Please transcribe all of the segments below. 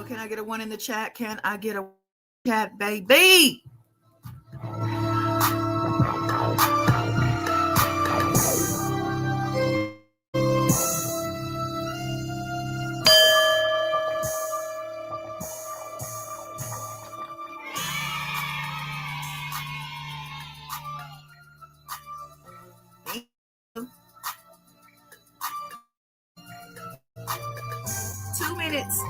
Can I get a one in the chat? Can I get a chat, baby? Two minutes.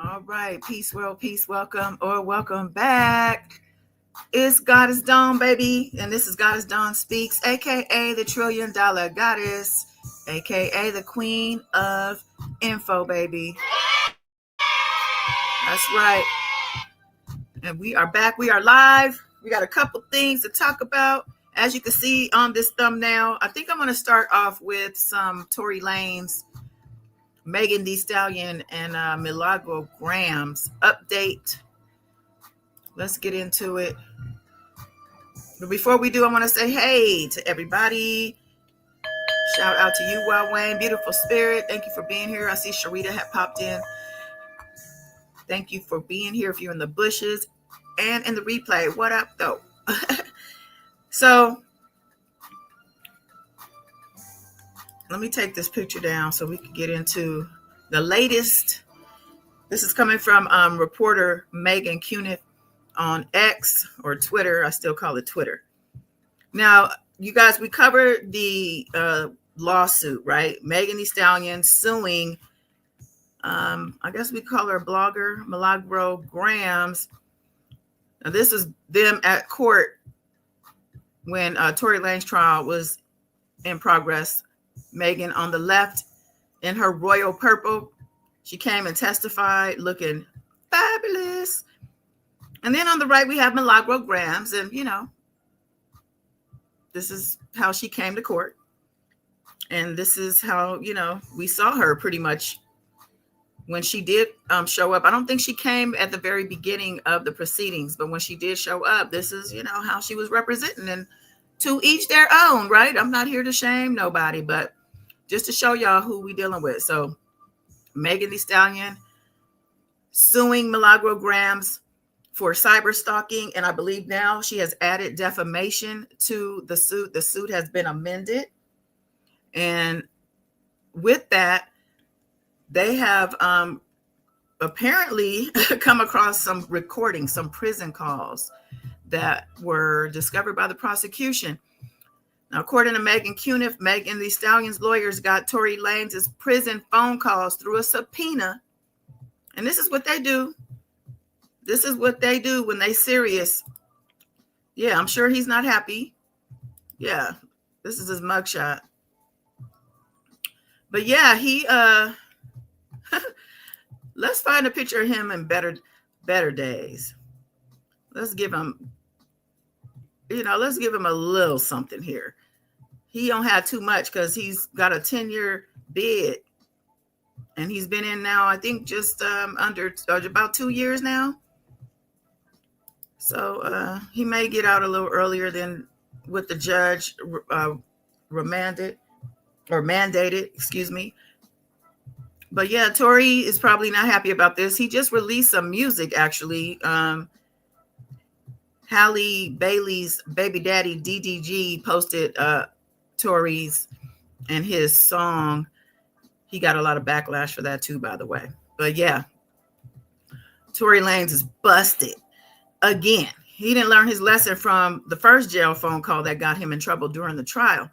All right, peace, world, peace, welcome or welcome back. It's Goddess Dawn, baby, and this is Goddess Dawn Speaks, aka the $1 trillion goddess, aka the queen of info, baby. That's right. And we are back. We are live. We got a couple things to talk about. As you can see on this thumbnail, I think I'm going to start off with some Tory Lanez, Megan Thee Stallion, and Milagro Gramz update. Let's get into it. But before we do, I want to say hey to everybody. Shout out to you, Wild Wayne, beautiful spirit. Thank you for being here. I see Sharita had popped in. Thank you for being here if you're in the bushes and in the replay. What up, though? So let me take this picture down so we can get into the latest. This is coming from reporter Megan Thee on X or Twitter. I still call it Twitter. Now, you guys, we covered the lawsuit, right? Megan Thee Stallion suing, I guess we call her a blogger, Milagro Gramz. Now, this is them at court when Tory Lanez trial was in progress. Megan on the left in her royal purple. She came and testified looking fabulous. And then on the right, we have Milagro Gramz. And, you know, this is how she came to court. And this is how, you know, we saw her pretty much when she did show up, I don't think she came at the very beginning of the proceedings, but when she did show up, this is, how she was representing, and to each their own, right? I'm not here to shame nobody, but just to show y'all who we dealing with. So Megan Thee Stallion suing Milagro Gramz for cyber stalking, and I believe now she has added defamation to the suit. The suit has been amended, and with that, they have apparently come across some recordings, some prison calls that were discovered by the prosecution. Now, according to Megan Cuniff, Megan Thee Stallion's lawyers got Tory Lanez's prison phone calls through a subpoena. And this is what they do. This is what they do when they serious. Yeah, I'm sure he's not happy. Yeah, this is his mugshot. But yeah, he let's find a picture of him in better days. Let's give him, let's give him a little something here. He don't have too much because he's got a 10-year bid, and he's been in now, I think, just under about 2 years now. So he may get out a little earlier than what the judge mandated, excuse me. But yeah, Tory is probably not happy about this. He just released some music, actually. Halle Bailey's baby daddy, DDG, posted Tory's and his song. He got a lot of backlash for that too, by the way. But yeah, Tory Lanez is busted again. He didn't learn his lesson from the first jail phone call that got him in trouble during the trial.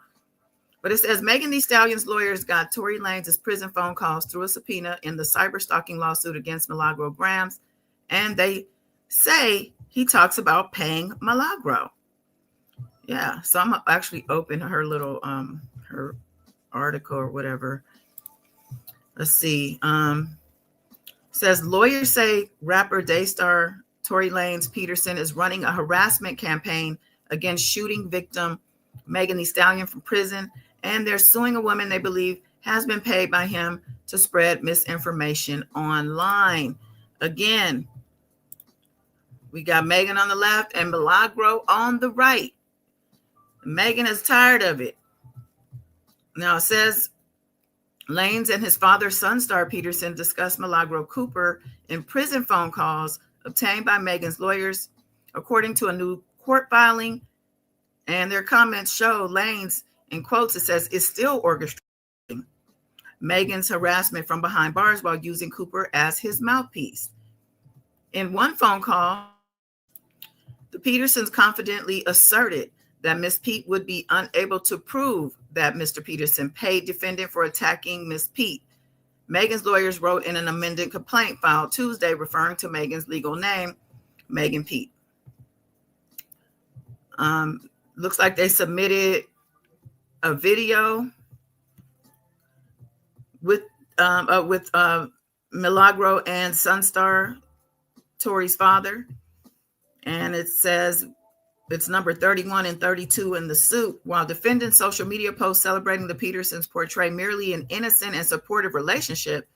But it says Megan Thee Stallion's lawyers got Tory Lanez's prison phone calls through a subpoena in the cyber stalking lawsuit against Milagro Gramz, and they say he talks about paying Milagro. Yeah, so I'm actually open her little her article or whatever. Let's see. Says lawyers say rapper Daystar Tory Lanez Peterson is running a harassment campaign against shooting victim Megan Thee Stallion from prison, and they're suing a woman they believe has been paid by him to spread misinformation online. Again, we got Megan on the left and Milagro on the right. Megan is tired of it. Now it says Lanez and his father, Sunstar Peterson, discussed Milagro Cooper in prison phone calls obtained by Megan's lawyers, according to a new court filing. And their comments show Lanez, in quotes, it says, is still orchestrating Megan's harassment from behind bars while using Cooper as his mouthpiece. In one phone call, the Petersons confidently asserted that Miss Pete would be unable to prove that Mr. Peterson paid defendant for attacking Miss Pete. Megan's lawyers wrote in an amended complaint filed Tuesday referring to Megan's legal name, Megan Pete. Looks like they submitted a video with Milagro and Sunstar, Tory's father. And it says it's number 31 and 32 in the suit. While defendant's social media posts celebrating the Petersons portray merely an innocent and supportive relationship,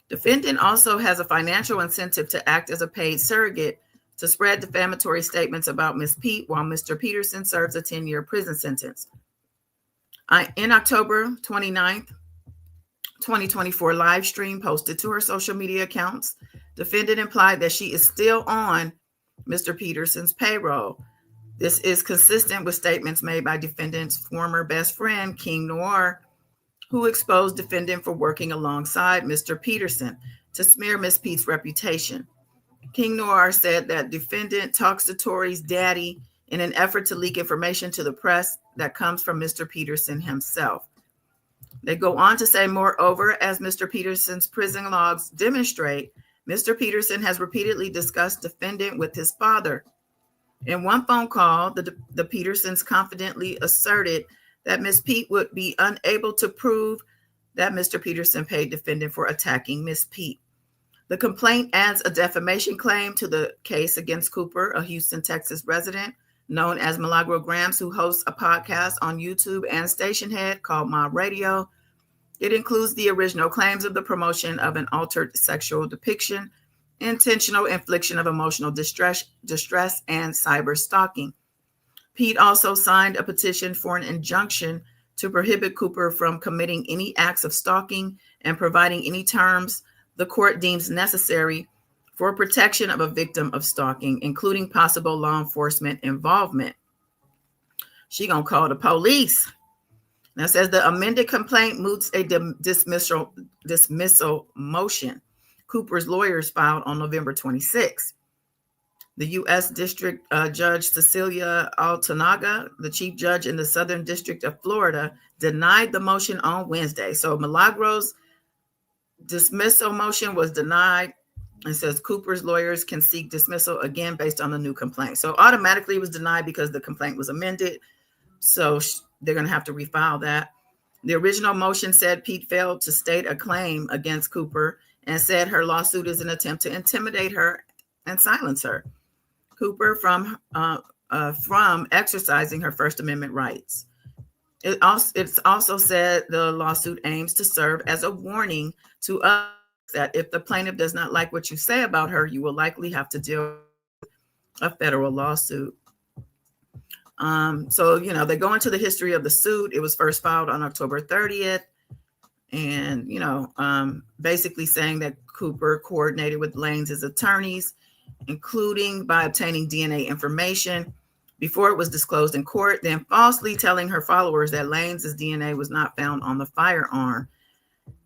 defendant also has a financial incentive to act as a paid surrogate to spread defamatory statements about Miss Pete while Mr. Peterson serves a 10-year prison sentence. In October 29th, 2024 live stream posted to her social media accounts, defendant implied that she is still on Mr. Peterson's payroll. This is consistent with statements made by defendant's former best friend, King Noir, who exposed defendant for working alongside Mr. Peterson to smear Miss Pete's reputation. King Noir said that defendant talks to Tory's daddy in an effort to leak information to the press that comes from Mr. Peterson himself. They go on to say, moreover, as Mr. Peterson's prison logs demonstrate, Mr. Peterson has repeatedly discussed defendant with his father. In one phone call, the Petersons confidently asserted that Miss Pete would be unable to prove that Mr. Peterson paid defendant for attacking Miss Pete. The complaint adds a defamation claim to the case against Cooper, a Houston, Texas resident known as Milagro Gramz, who hosts a podcast on YouTube and station head called My Radio. It includes the original claims of the promotion of an altered sexual depiction, intentional infliction of emotional distress, and cyber stalking. Pete also signed a petition for an injunction to prohibit Cooper from committing any acts of stalking and providing any terms the court deems necessary for protection of a victim of stalking, including possible law enforcement involvement. She gonna call the police. Now it says the amended complaint moots a dismissal motion Cooper's lawyers filed on November 26. The U.S. District Judge Cecilia Altanaga, the chief judge in the Southern District of Florida, denied the motion on Wednesday. So Milagro's dismissal motion was denied, and says Cooper's lawyers can seek dismissal again based on the new complaint. So automatically it was denied because the complaint was amended. So they're going to have to refile that. The original motion said Pete failed to state a claim against Cooper and said her lawsuit is an attempt to intimidate her and silence her. Cooper from exercising her First Amendment rights. It's also said the lawsuit aims to serve as a warning to us that if the plaintiff does not like what you say about her, you will likely have to deal with a federal lawsuit. So, they go into the history of the suit. It was first filed on October 30th. And, basically saying that Cooper coordinated with Lanez's attorneys, including by obtaining DNA information before it was disclosed in court, then falsely telling her followers that Lanez's DNA was not found on the firearm.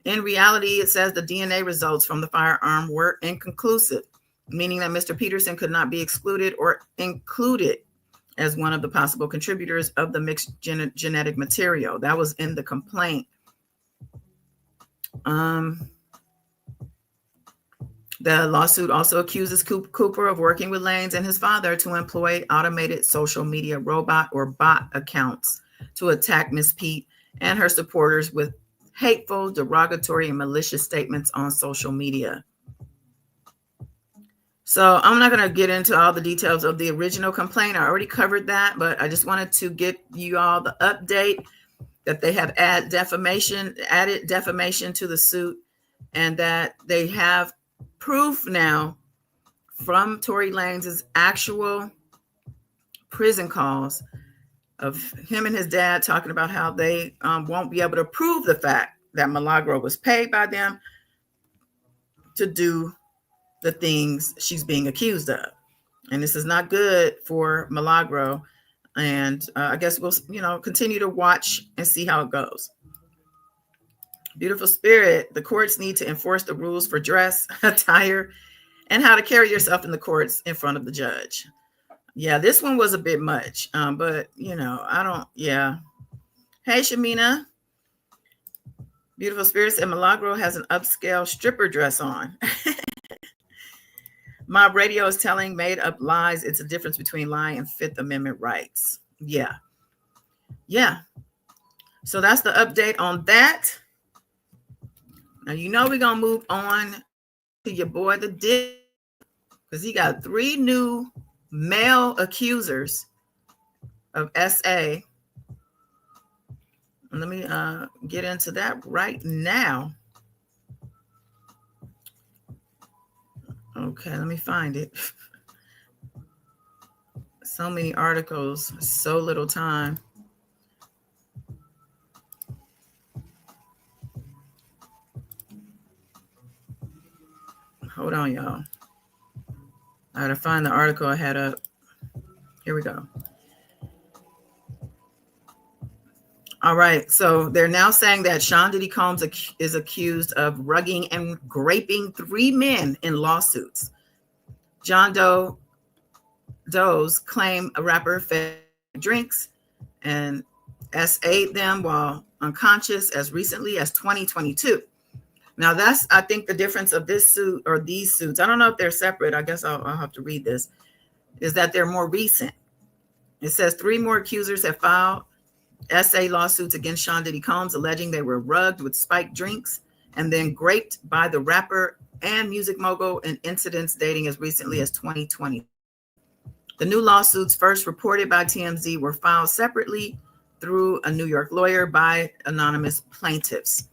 In reality, it says the DNA results from the firearm were inconclusive, meaning that Mr. Peterson could not be excluded or included as one of the possible contributors of the mixed genetic material. That was in the complaint. The lawsuit also accuses Cooper of working with Lanez and his father to employ automated social media robot or bot accounts to attack Miss Pete and her supporters with hateful, derogatory, and malicious statements on social media. So I'm not going to get into all the details of the original complaint. I already covered that, but I just wanted to get you all the update that they have added defamation to the suit, and that they have proof now from Tory Lanez's actual prison calls of him and his dad talking about how they won't be able to prove the fact that Milagro was paid by them to do the things she's being accused of. And this is not good for Milagro. And I guess we'll, continue to watch and see how it goes. Beautiful Spirit, the courts need to enforce the rules for dress, attire, and how to carry yourself in the courts in front of the judge. Yeah, this one was a bit much, but, yeah. Hey, Shamina. Beautiful Spirit said Milagro has an upscale stripper dress on. Mob Radio is telling made up lies. It's a difference between lying and Fifth Amendment rights. Yeah. So that's the update on that. Now, we're going to move on to your boy, the Diddy, because he got 3 new male accusers of SA. And let me get into that right now. Okay, let me find it. So many articles, so little time. Hold on, y'all. I gotta find the article I had up. Here we go. All right. So they're now saying that Sean Diddy Combs is accused of rugging and raping 3 men in lawsuits. John Doe's claim a rapper fed drinks and S8 them while unconscious as recently as 2022. Now, that's, I think, the difference of this suit or these suits. I don't know if they're separate. I guess I'll have to read this. Is that they're more recent. It says 3 more accusers have filed SA lawsuits against Sean Diddy Combs, alleging they were rugged with spiked drinks and then raped by the rapper and music mogul in incidents dating as recently as 2020. The new lawsuits, first reported by TMZ, were filed separately through a New York lawyer by anonymous plaintiffs.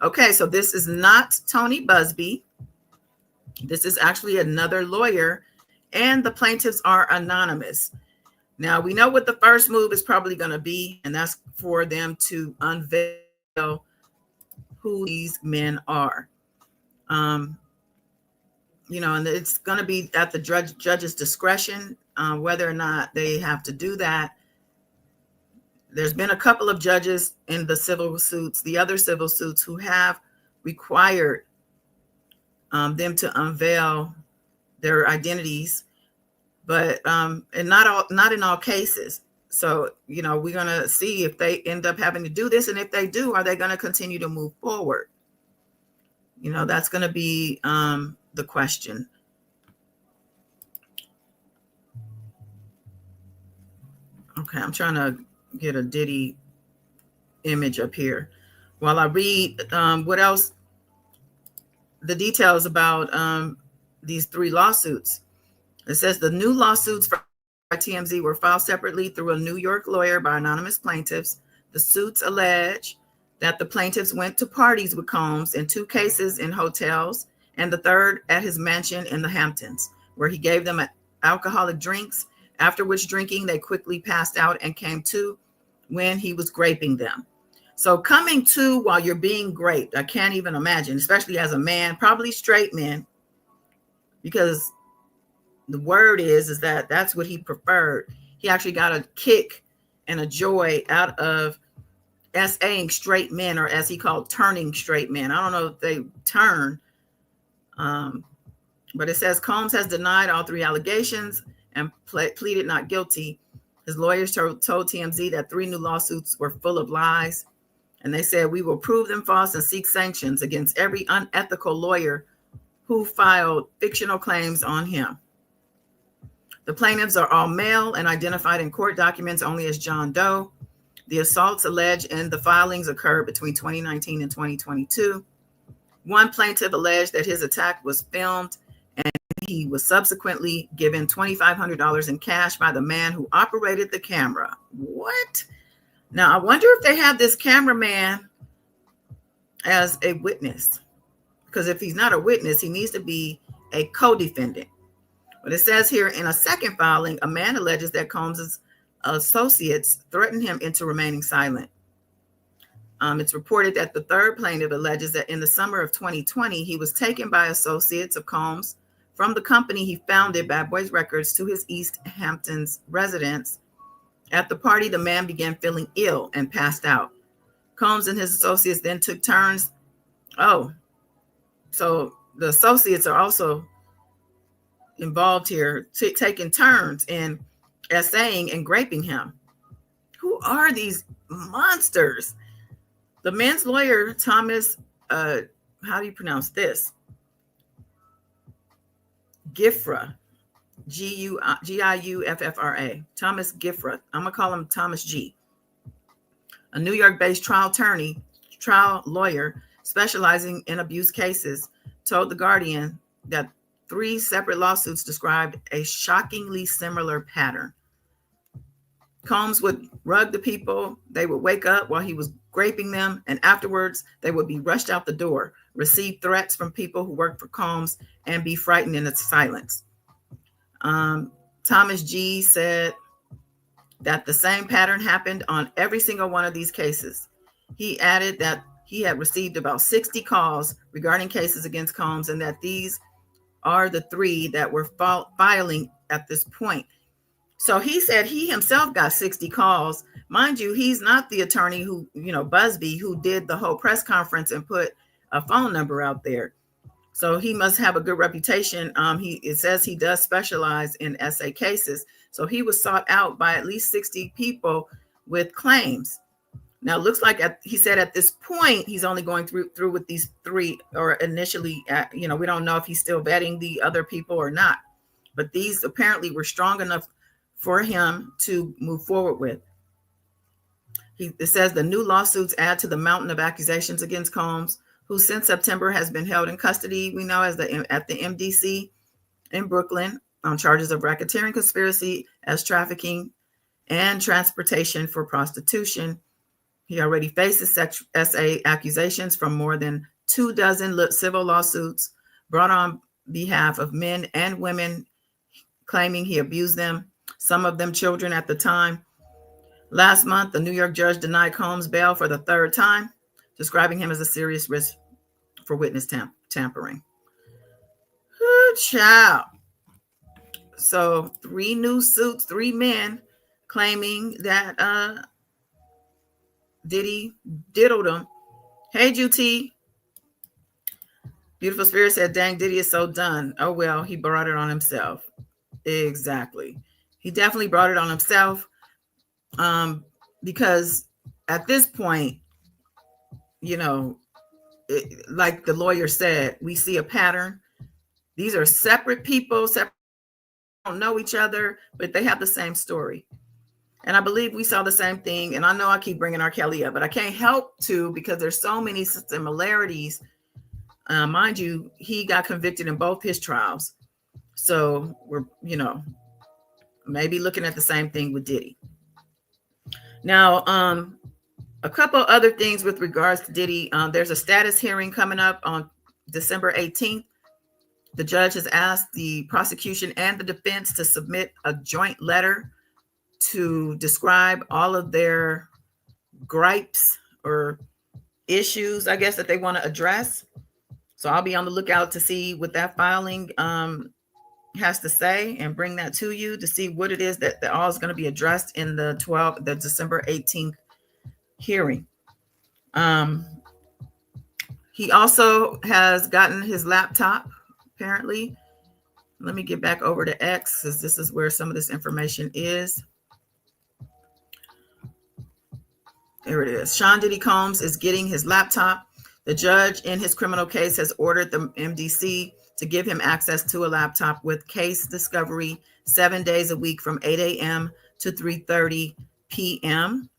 Okay, so this is not Tony Buzbee. This is actually another lawyer, and the plaintiffs are anonymous. Now, we know what the first move is probably going to be, and that's for them to unveil who these men are. And it's going to be at the judge's discretion whether or not they have to do that. There's been a couple of judges in the other civil suits, who have required them to unveil their identities, but and not in all cases. So, we're going to see if they end up having to do this, and if they do, are they going to continue to move forward? That's going to be the question. Okay, I'm trying to get a Diddy image up here while I read what else, the details about these 3 lawsuits. It says the new lawsuits by TMZ were filed separately through a New York lawyer by anonymous plaintiffs. The suits allege that the plaintiffs went to parties with Combs in 2 cases in hotels, and the third at his mansion in the Hamptons, where he gave them alcoholic drinks, after which drinking they quickly passed out and came to when he was graping them. So coming to while you're being graped, I can't even imagine, especially as a man, probably straight men, because the word is that that's what he preferred. He actually got a kick and a joy out of SAing straight men, or as he called, turning straight men. I don't know if they turn, but it says Combs has denied all 3 allegations and pleaded not guilty. His lawyers told TMZ that 3 new lawsuits were full of lies, and they said, we will prove them false and seek sanctions against every unethical lawyer who filed fictional claims on him. The plaintiffs are all male and identified in court documents only as John Doe. The assaults alleged in the filings occurred between 2019 and 2022. One plaintiff alleged that his attack was filmed, and he was subsequently given $2,500 in cash by the man who operated the camera. What? Now, I wonder if they have this cameraman as a witness, because if he's not a witness, he needs to be a co-defendant. But it says here in a second filing, a man alleges that Combs' associates threatened him into remaining silent. It's reported that the third plaintiff alleges that in the summer of 2020, he was taken by associates of Combs from the company he founded, Bad Boys Records, to his East Hamptons residence. At the party, the man began feeling ill and passed out. Combs and his associates then took turns. Oh, so the associates are also involved here, taking turns in essaying and graping him. Who are these monsters? The man's lawyer, Thomas, how do you pronounce this? Giuffra, Giuffra, Thomas Giuffra. I'm going to call him Thomas G. A New York-based trial lawyer specializing in abuse cases, told The Guardian that 3 separate lawsuits described a shockingly similar pattern. Combs would rug the people. They would wake up while he was graping them, and afterwards they would be rushed out the door, receive threats from people who worked for Combs, and be frightened into silence. Thomas G said that the same pattern happened on every single one of these cases. He added that he had received about 60 calls regarding cases against Combs, and that these are the 3 that were filing at this point. So he said he himself got 60 calls. Mind you, he's not the attorney who, Buzbee, who did the whole press conference and put a phone number out there. So he must have a good reputation. It says he does specialize in SA cases. So he was sought out by at least 60 people with claims. Now, it looks like he said at this point, he's only going through with these 3, or initially, we don't know if he's still vetting the other people or not. But these apparently were strong enough for him to move forward with. It says the new lawsuits add to the mountain of accusations against Combs, who since September has been held in custody, we know, at the MDC in Brooklyn on charges of racketeering, conspiracy as trafficking, and transportation for prostitution. He already faces SA accusations from more than 24 civil lawsuits brought on behalf of men and women claiming he abused them, some of them children at the time. Last month, the New York judge denied Combs bail for the third time, describing him as a serious risk for witness tampering. Child. So 3 new suits, 3 men claiming that Diddy diddled him. Hey, Juti. Beautiful Spirit said, dang, Diddy is so done. Oh, well, he brought it on himself. Exactly. He definitely brought it on himself because at this point, you know, like the lawyer said, we see a pattern. These are separate people, don't know each other, but they have the same story. And I believe we saw the same thing. And I know I keep bringing R. Kelly up, but I can't help to because there's so many similarities. Mind you, he got convicted in both his trials. So we're, you know, maybe looking at the same thing with Diddy. Now, a couple other things with regards to Diddy. There's a status hearing coming up on December 18th. The judge has asked the prosecution and the defense to submit a joint letter to describe all of their gripes or issues, I guess, that they want to address. So I'll be on the lookout to see what that filing has to say and bring that to you to see what it is that all is going to be addressed in the December 18th hearing. He also has gotten his laptop, apparently. Let me get back over to X because this is where some of this information is. There it is. Sean Diddy Combs is getting his laptop. The judge in his criminal case has ordered the MDC to give him access to a laptop with case discovery 7 days a week from 8 a.m. to 3:30 p.m.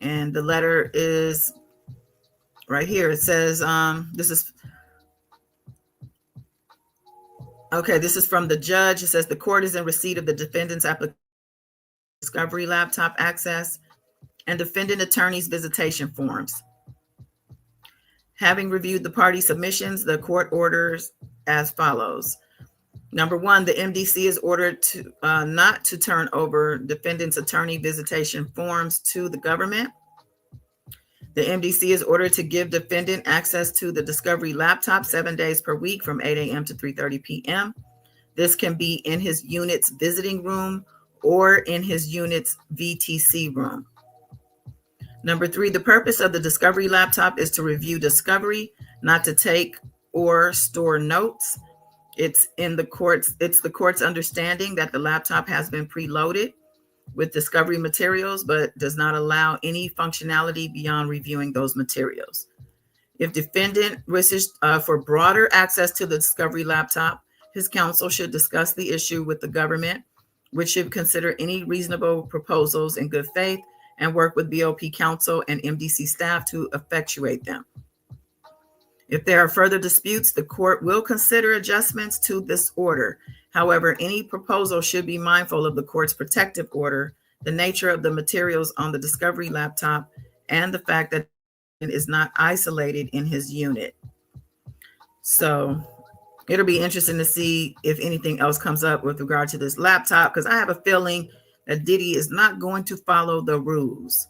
And the letter is right here. It says, this is from the judge. It says the court is in receipt of the defendant's application discovery laptop access and defendant attorney's visitation forms. Having reviewed the party submissions, the court orders as follows. Number 1, the MDC is ordered to not to turn over defendant's attorney visitation forms to the government. The MDC is ordered to give defendant access to the discovery laptop 7 days per week from 8 a.m. to 3:30 p.m. This can be in his unit's visiting room or in his unit's VTC room. Number 3, the purpose of the discovery laptop is to review discovery, not to take or store notes. It's the court's understanding that the laptop has been preloaded with discovery materials, but does not allow any functionality beyond reviewing those materials. If defendant wishes for broader access to the discovery laptop, his counsel should discuss the issue with the government, which should consider any reasonable proposals in good faith and work with BOP counsel and MDC staff to effectuate them. If there are further disputes, the court will consider adjustments to this order. However, any proposal should be mindful of the court's protective order, the nature of the materials on the discovery laptop, and the fact that it is not isolated in his unit. So it'll be interesting to see if anything else comes up with regard to this laptop, because I have a feeling that Diddy is not going to follow the rules.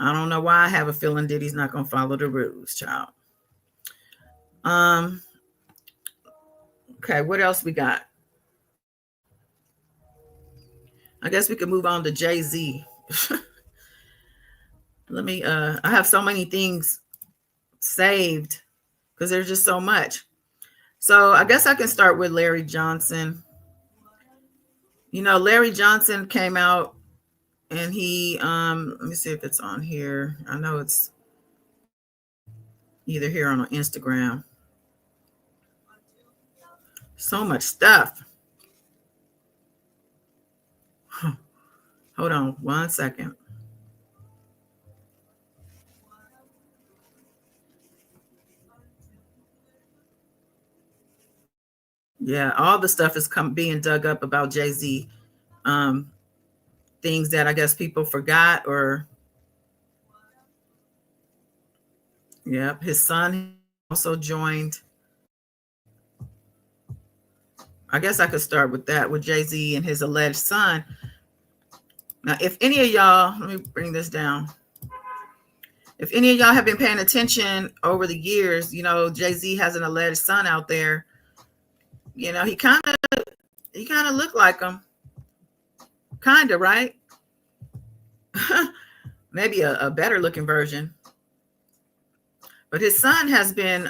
I don't know why I have a feeling Diddy's not going to follow the rules, child. Okay, what else we got? I guess we could move on to Jay-Z. I have so many things saved because there's just so much. So I guess I can start with Larry Johnson. You know, Larry Johnson came out and he, let me see if it's on here. I know it's either here or on Instagram. So much stuff. Hold on 1 second. Yeah, all the stuff is being dug up about Jay-Z. Things that I guess people forgot or Yep. His son also joined. I guess I could start with that, with Jay-Z and his alleged son. Now, if any of y'all, let me bring this down. If any of y'all have been paying attention over the years, you know, Jay-Z has an alleged son out there. You know, he kind of looked like him. Kind of, right? Maybe a better looking version. But his son has been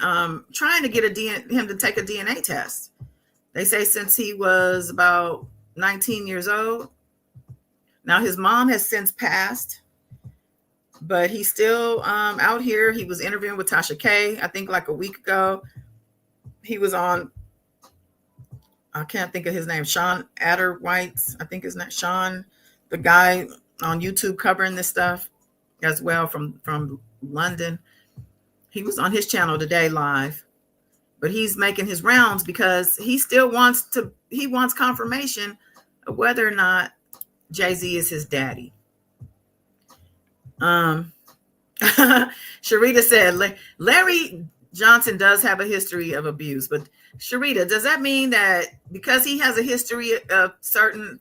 trying to get him to take a DNA test. They say since he was about 19 years old. Now, his mom has since passed, but he's still out here. He was interviewing with Tasha K, I think like a week ago. He was on, I can't think of his name, Sean Adderwhite's, I think his name, Sean, the guy on YouTube covering this stuff as well from London. He was on his channel today live, but he's making his rounds because he still wants confirmation of whether or not Jay-Z is his daddy. Sharita said Larry Johnson does have a history of abuse, but Sharita, does that mean that because he has a history of certain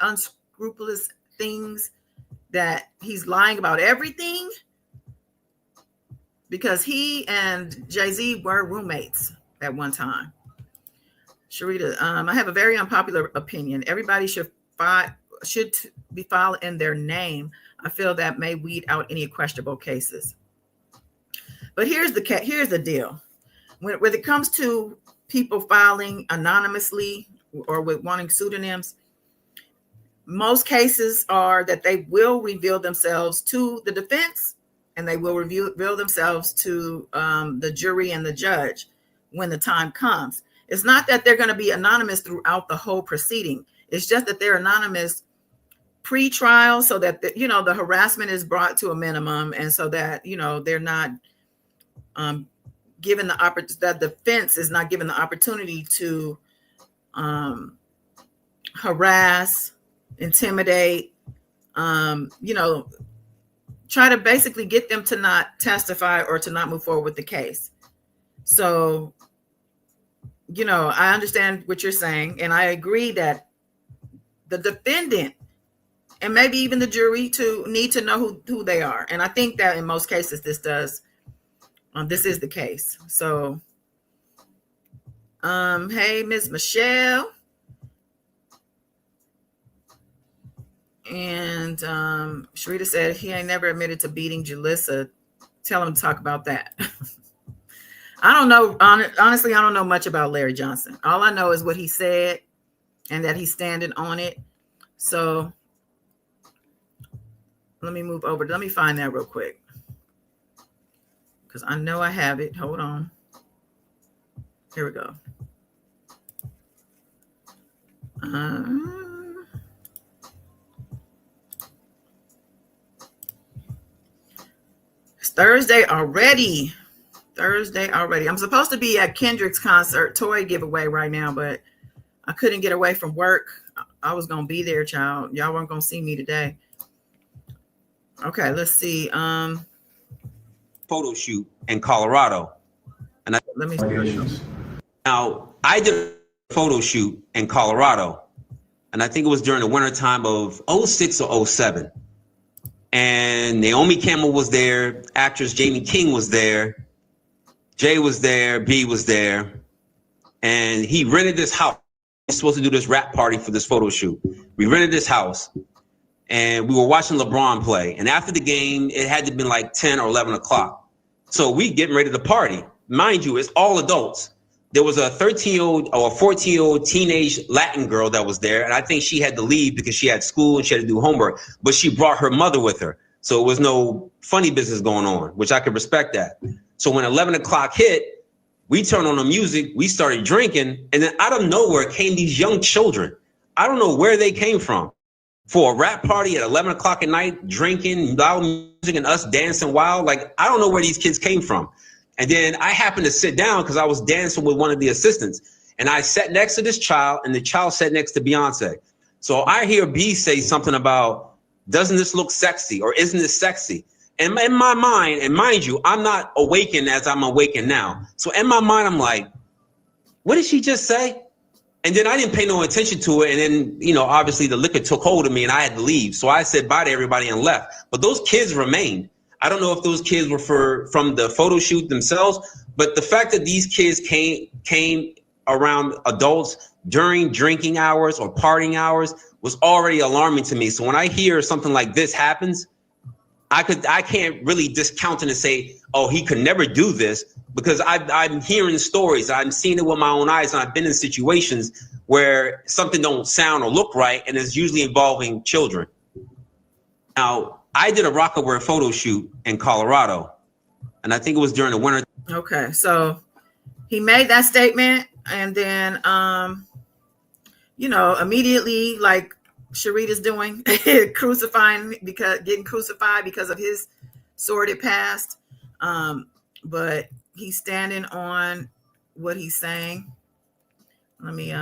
unscrupulous things that he's lying about everything? Because he and Jay-Z were roommates at one time. Sharita, I have a very unpopular opinion. Everybody should be filed in their name. I feel that may weed out any questionable cases. But here's the deal. When it comes to people filing anonymously or with wanting pseudonyms, most cases are that they will reveal themselves to the defense and they will reveal themselves to the jury and the judge when the time comes. It's not that they're going to be anonymous throughout the whole proceeding. It's just that they're anonymous pre-trial so that the harassment is brought to a minimum, and so that they're not given the opportunity, that the defense is not given the opportunity to harass, intimidate, try to basically get them to not testify or to not move forward with the case. So, I understand what you're saying, and I agree that the defendant and maybe even the jury need to know who they are. And I think that in most cases this is the case. So, hey, Miss Michelle. And Sharita said he ain't never admitted to beating Jalissa. Tell him to talk about that. I don't know. Honestly, I don't know much about Larry Johnson. All I know is what he said and that he's standing on it. So let me move over. Let me find that real quick, because I know I have it. Hold on. Here we go. It's Thursday already. I'm supposed to be at Kendrick's concert toy giveaway right now, but I couldn't get away from work. I was going to be there, child. Y'all weren't going to see me today. Okay, let's see. Photo shoot in Colorado. And let me see. Now, I did a photo shoot in Colorado, and I think it was during the wintertime of 06 or 07. And Naomi Campbell was there, actress Jamie King was there, Jay was there, B was there, and he rented this house. He was supposed to do this rap party for this photo shoot. We rented this house, and we were watching LeBron play. And after the game, it had to be like 10 or 11 o'clock. So we getting ready to party. Mind you, it's all adults. There was a 13-year-old or a 14-year-old teenage Latin girl that was there, and I think she had to leave because she had school and she had to do homework, but she brought her mother with her. So it was no funny business going on, which I could respect that. So when 11 o'clock hit, we turned on the music, we started drinking, and then out of nowhere came these young children. I don't know where they came from. For a rap party at 11 o'clock at night, drinking, loud music, and us dancing wild, like, I don't know where these kids came from. And then I happened to sit down because I was dancing with one of the assistants. And I sat next to this child, and the child sat next to Beyonce. So I hear B say something about, doesn't this look sexy, or isn't this sexy? And in my mind, and mind you, I'm not awakened as I'm awakened now. So in my mind, I'm like, what did she just say? And then I didn't pay no attention to it. And then, you know, obviously the liquor took hold of me and I had to leave. So I said bye to everybody and left. But those kids remained. I don't know if those kids were from the photo shoot themselves, but the fact that these kids came around adults during drinking hours or partying hours was already alarming to me. So when I hear something like this happens, I can't really discount it and say, oh, he could never do this, because I'm hearing stories. I'm seeing it with my own eyes, and I've been in situations where something don't sound or look right, and it's usually involving children. Now, I did a Rockaware photo shoot in Colorado, and I think it was during the winter. Okay, so he made that statement, and then, you know, immediately, like Sharita's doing, getting crucified because of his sordid past. But he's standing on what he's saying. Let me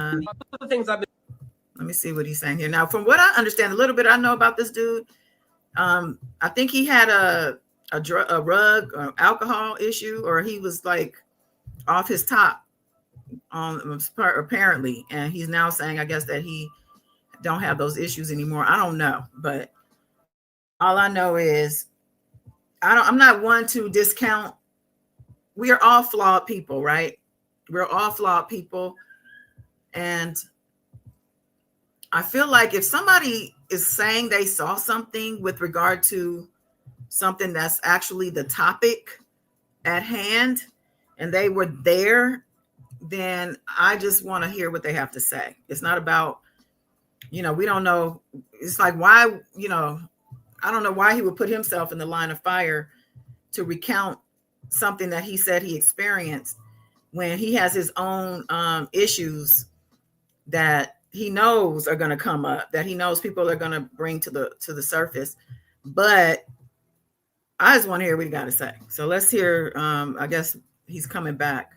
see what he's saying here. Now, from what I understand, a little bit I know about this dude, I think he had a drug or alcohol issue, or he was like off his top apparently, and he's now saying, I guess, that he don't have those issues anymore. I don't know, but all I know is I'm not one to discount. We are all flawed people, right? We're all flawed people. And I feel like if somebody is saying they saw something with regard to something that's actually the topic at hand and they were there, then I just want to hear what they have to say. It's not about, you know, we don't know. It's like, why, you know, I don't know why he would put himself in the line of fire to recount something that he said he experienced when he has his own issues that he knows are going to come up, that he knows people are going to bring to the surface. But I just want to hear what he got to say. So let's hear, I guess he's coming back.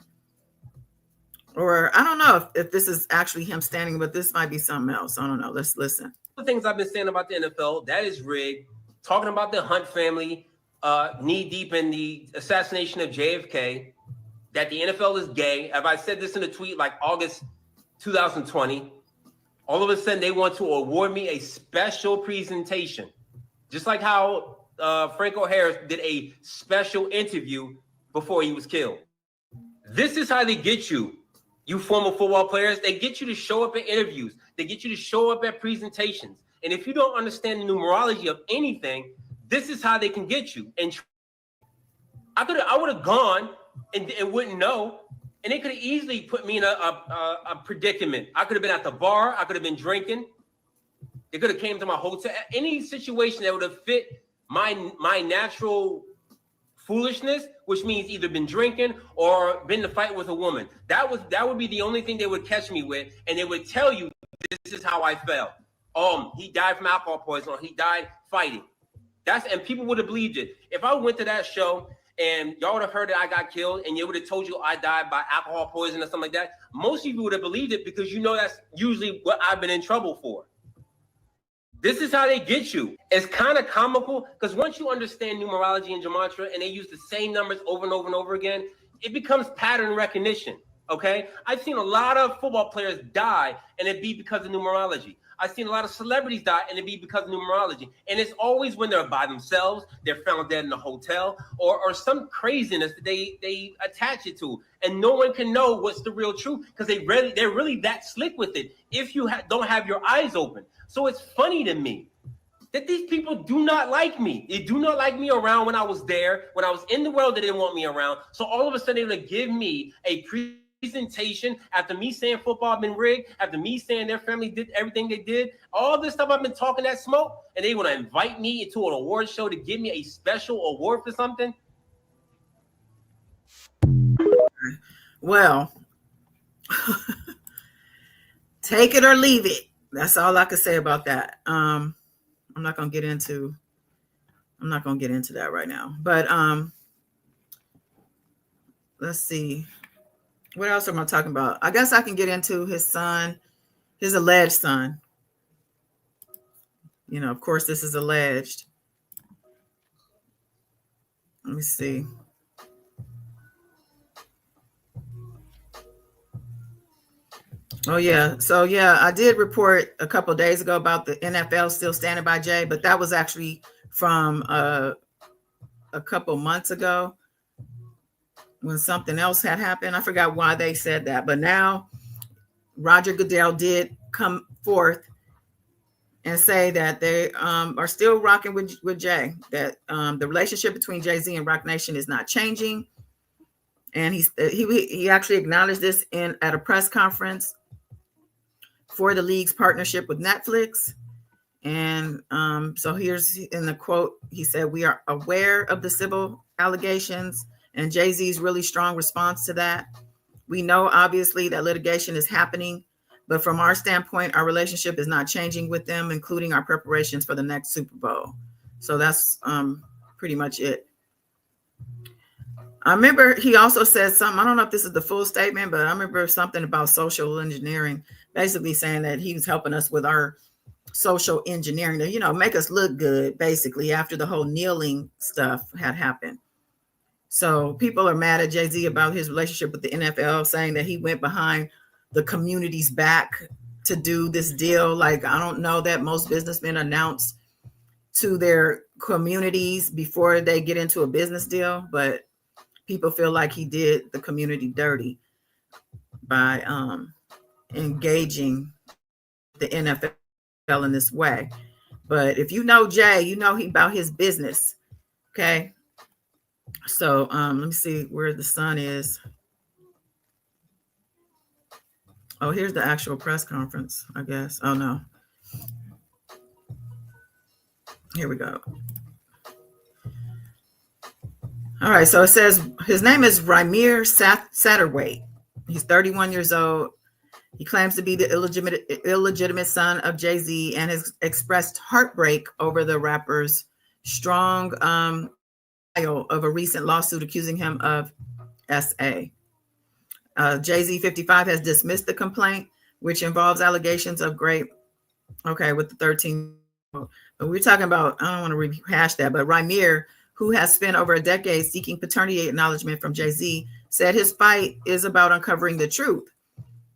Or I don't know if this is actually him standing, but this might be something else. I don't know. Let's listen. The things I've been saying about the NFL, that is rigged. Talking about the Hunt family, knee deep in the assassination of JFK, that the NFL is gay. Have I said this in a tweet like August 2020? All of a sudden, they want to award me a special presentation. Just like how Franco Harris did a special interview before he was killed. This is how they get you. You former football players, they get you to show up at interviews. They get you to show up at presentations. And if you don't understand the numerology of anything, this is how they can get you. And I would have gone and wouldn't know. And they could have easily put me in a predicament. I could have been at the bar. I could have been drinking. They could have came to my hotel. Any situation that would have fit my natural foolishness, which means either been drinking or been to fight with a woman. That would be the only thing they would catch me with, and they would tell you this is how I felt. He died from alcohol poisoning, or he died fighting. And people would have believed it. If I went to that show and y'all would have heard that I got killed, and you would have told you I died by alcohol poisoning or something like that, most of you would have believed it, because you know that's usually what I've been in trouble for. This is how they get you. It's kind of comical, because once you understand numerology and gematria and they use the same numbers over and over and over again, it becomes pattern recognition, okay? I've seen a lot of football players die, and it be because of numerology. I've seen a lot of celebrities die, and it be because of numerology. And it's always when they're by themselves, they're found dead in a hotel, or some craziness that they attach it to. And no one can know what's the real truth, because they're really that slick with it if you don't have your eyes open. So it's funny to me that these people do not like me. They do not like me around when I was there. When I was in the world, they didn't want me around. So all of a sudden, they're going to give me a presentation after me saying football been rigged, after me saying their family did everything they did, all this stuff I've been talking that smoke, and they want to invite me into an award show to give me a special award for something. Well, take it or leave it. That's all I can say about that. I'm not gonna get into that right now. But let's see. What else am I talking about? I guess I can get into his son, his alleged son. You know, of course, this is alleged. Let me see. Oh, yeah. So, yeah, I did report a couple of days ago about the NFL still standing by Jay, but that was actually from a couple months ago when something else had happened. I forgot why they said that, but now Roger Goodell did come forth and say that they are still rocking with Jay, that the relationship between Jay-Z and Roc Nation is not changing. And he actually acknowledged this at a press conference for the league's partnership with Netflix. And so here's in the quote, he said, "We are aware of the civil allegations and Jay-Z's really strong response to that. We know, obviously, that litigation is happening, but from our standpoint, our relationship is not changing with them, including our preparations for the next Super Bowl." So that's pretty much it. I remember he also said something, I don't know if this is the full statement, but I remember something about social engineering, basically saying that he was helping us with our social engineering to, make us look good, basically, after the whole kneeling stuff had happened. So people are mad at Jay-Z about his relationship with the NFL, saying that he went behind the community's back to do this deal. Like, I don't know that most businessmen announce to their communities before they get into a business deal, but people feel like he did the community dirty by engaging the NFL in this way. But if you know Jay, you know he about his business. Okay. So let me see where the Sun is. Oh, here's the actual press conference, I guess. Oh, no. Here we go. All right. So it says his name is Ramir Satterwhite. He's 31 years old. He claims to be the illegitimate son of Jay-Z and has expressed heartbreak over the rapper's strong of a recent lawsuit accusing him of SA. Jay-Z 55 has dismissed the complaint, which involves allegations of with the 13. But we're talking about, I don't want to rehash that, but Ramir, who has spent over a decade seeking paternity acknowledgement from Jay-Z, said his fight is about uncovering the truth.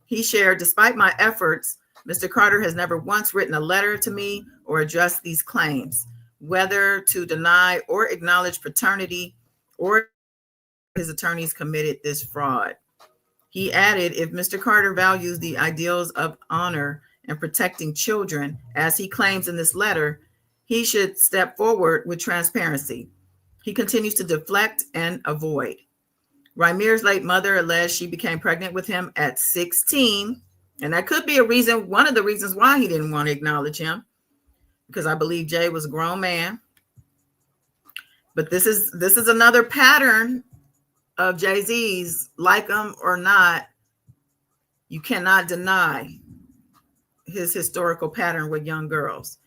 He shared, "Despite my efforts, Mr. Carter has never once written a letter to me or addressed these claims, whether to deny or acknowledge paternity or his attorneys committed this fraud." He added, "If Mr. Carter values the ideals of honor and protecting children, as he claims in this letter, he should step forward with transparency." He continues to deflect and avoid. Ramir's late mother alleged she became pregnant with him at 16. And that could be one of the reasons why he didn't want to acknowledge him, because I believe Jay was a grown man. But this is another pattern of Jay-Z's, like him or not. You cannot deny his historical pattern with young girls.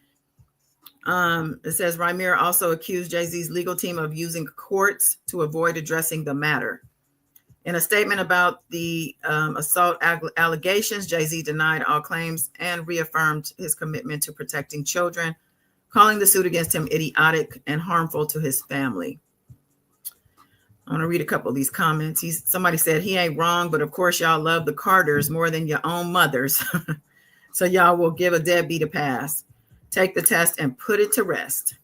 It says Ramir also accused Jay-Z's legal team of using courts to avoid addressing the matter. In a statement about the assault allegations, Jay-Z denied all claims and reaffirmed his commitment to protecting children, calling the suit against him idiotic and harmful to his family. I want to read a couple of these comments. Somebody said, "He ain't wrong, but of course y'all love the Carters more than your own mothers. So y'all will give a deadbeat a pass. Take the test and put it to rest."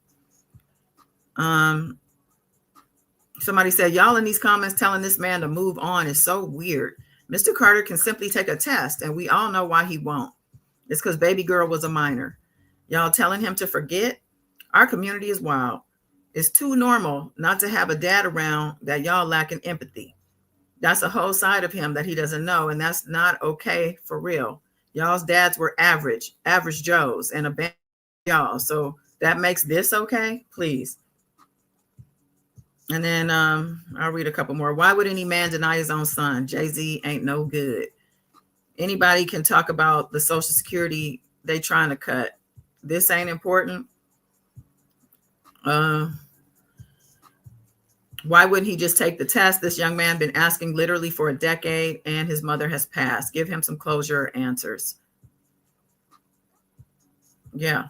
Somebody said, "Y'all in these comments telling this man to move on is so weird. Mr. Carter can simply take a test, and we all know why he won't. It's because baby girl was a minor. Y'all telling him to forget? Our community is wild. It's too normal not to have a dad around that y'all lacking empathy. That's a whole side of him that he doesn't know, and that's not okay for real. Y'all's dads were average Joes, and abandoned y'all. So that makes this okay? Please." And then I'll read a couple more. "Why would any man deny his own son? Jay-Z ain't no good. Anybody can talk about the Social Security they trying to cut. This ain't important. Why wouldn't he just take the test? This young man been asking literally for a decade, and his mother has passed. Give him some closure answers." Yeah.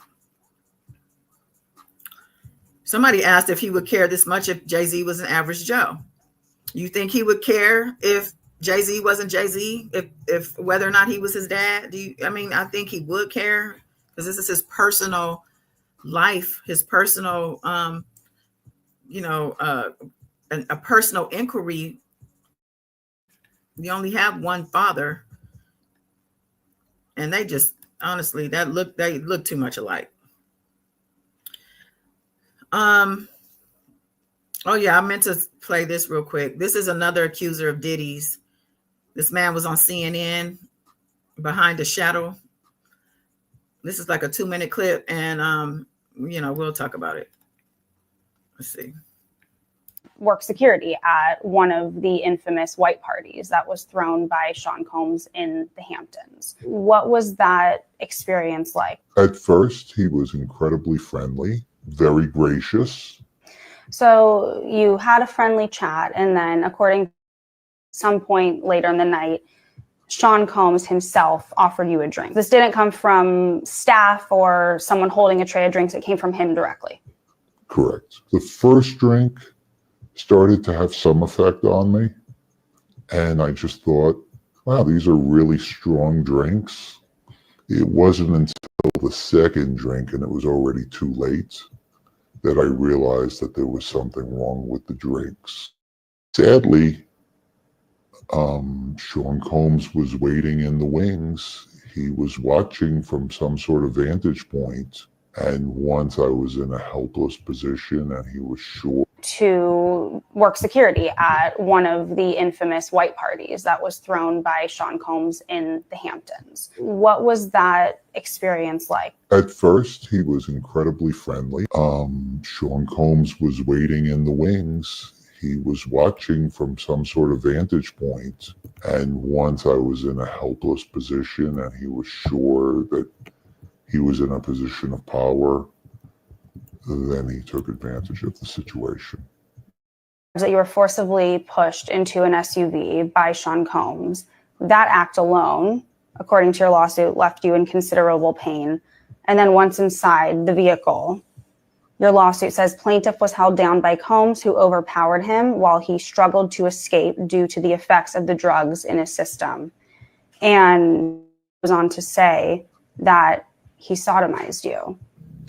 Somebody asked if he would care this much if Jay-Z was an average Joe. You think he would care if Jay-Z wasn't Jay-Z, if whether or not he was his dad? I think he would care, because this is his personal life, his personal, a personal inquiry. You only have one father, and they just honestly they look too much alike. Oh yeah, I meant to play this real quick. This is another accuser of Diddy's. This man was on CNN, Behind the Shadow. This is like a 2-minute clip, and we'll talk about it. Let's see. Work security at one of the infamous white parties that was thrown by Sean Combs in the Hamptons. What was that experience like? At first, he was incredibly friendly, very gracious. So you had a friendly chat, and then according to some point later in the night, Sean Combs himself offered you a drink. This didn't come from staff or someone holding a tray of drinks. It came from him directly. Correct. The first drink started to have some effect on me, and I just thought, wow, these are really strong drinks. It wasn't until the second drink, and it was already too late, that I realized that there was something wrong with the drinks. Sadly, Sean Combs was waiting in the wings. He was watching from some sort of vantage point. And once I was in a helpless position and he was sure to work security at one of the infamous white parties that was thrown by Sean Combs in the Hamptons. What was that experience like? At first, he was incredibly friendly. Sean Combs was waiting in the wings. He was watching from some sort of vantage point. And once I was in a helpless position and he was sure that he was in a position of power, then he took advantage of the situation. That you were forcibly pushed into an SUV by Sean Combs. That act alone, according to your lawsuit, left you in considerable pain. And then once inside the vehicle, your lawsuit says plaintiff was held down by Combs, who overpowered him while he struggled to escape due to the effects of the drugs in his system. And goes on to say that he sodomized you.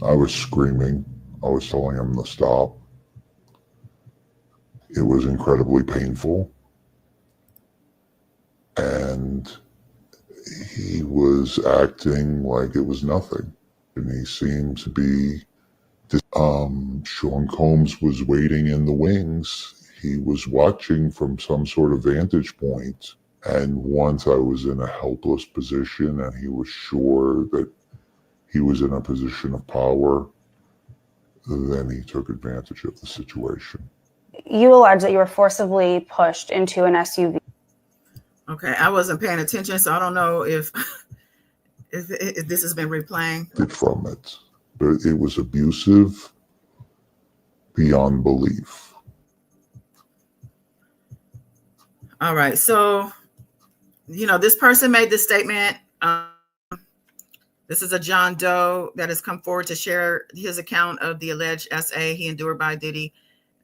I was screaming. I was telling him to stop. It was incredibly painful. And he was acting like it was nothing. And he seemed to be... Sean Combs was waiting in the wings. He was watching from some sort of vantage point. And once I was in a helpless position and he was sure that he was in a position of power, then he took advantage of the situation. You allege that you were forcibly pushed into an SUV. Okay, I wasn't paying attention, so I don't know if this has been replaying. From it, but it was abusive beyond belief. All right, so this person made this statement. This is a John Doe that has come forward to share his account of the alleged SA he endured by Diddy.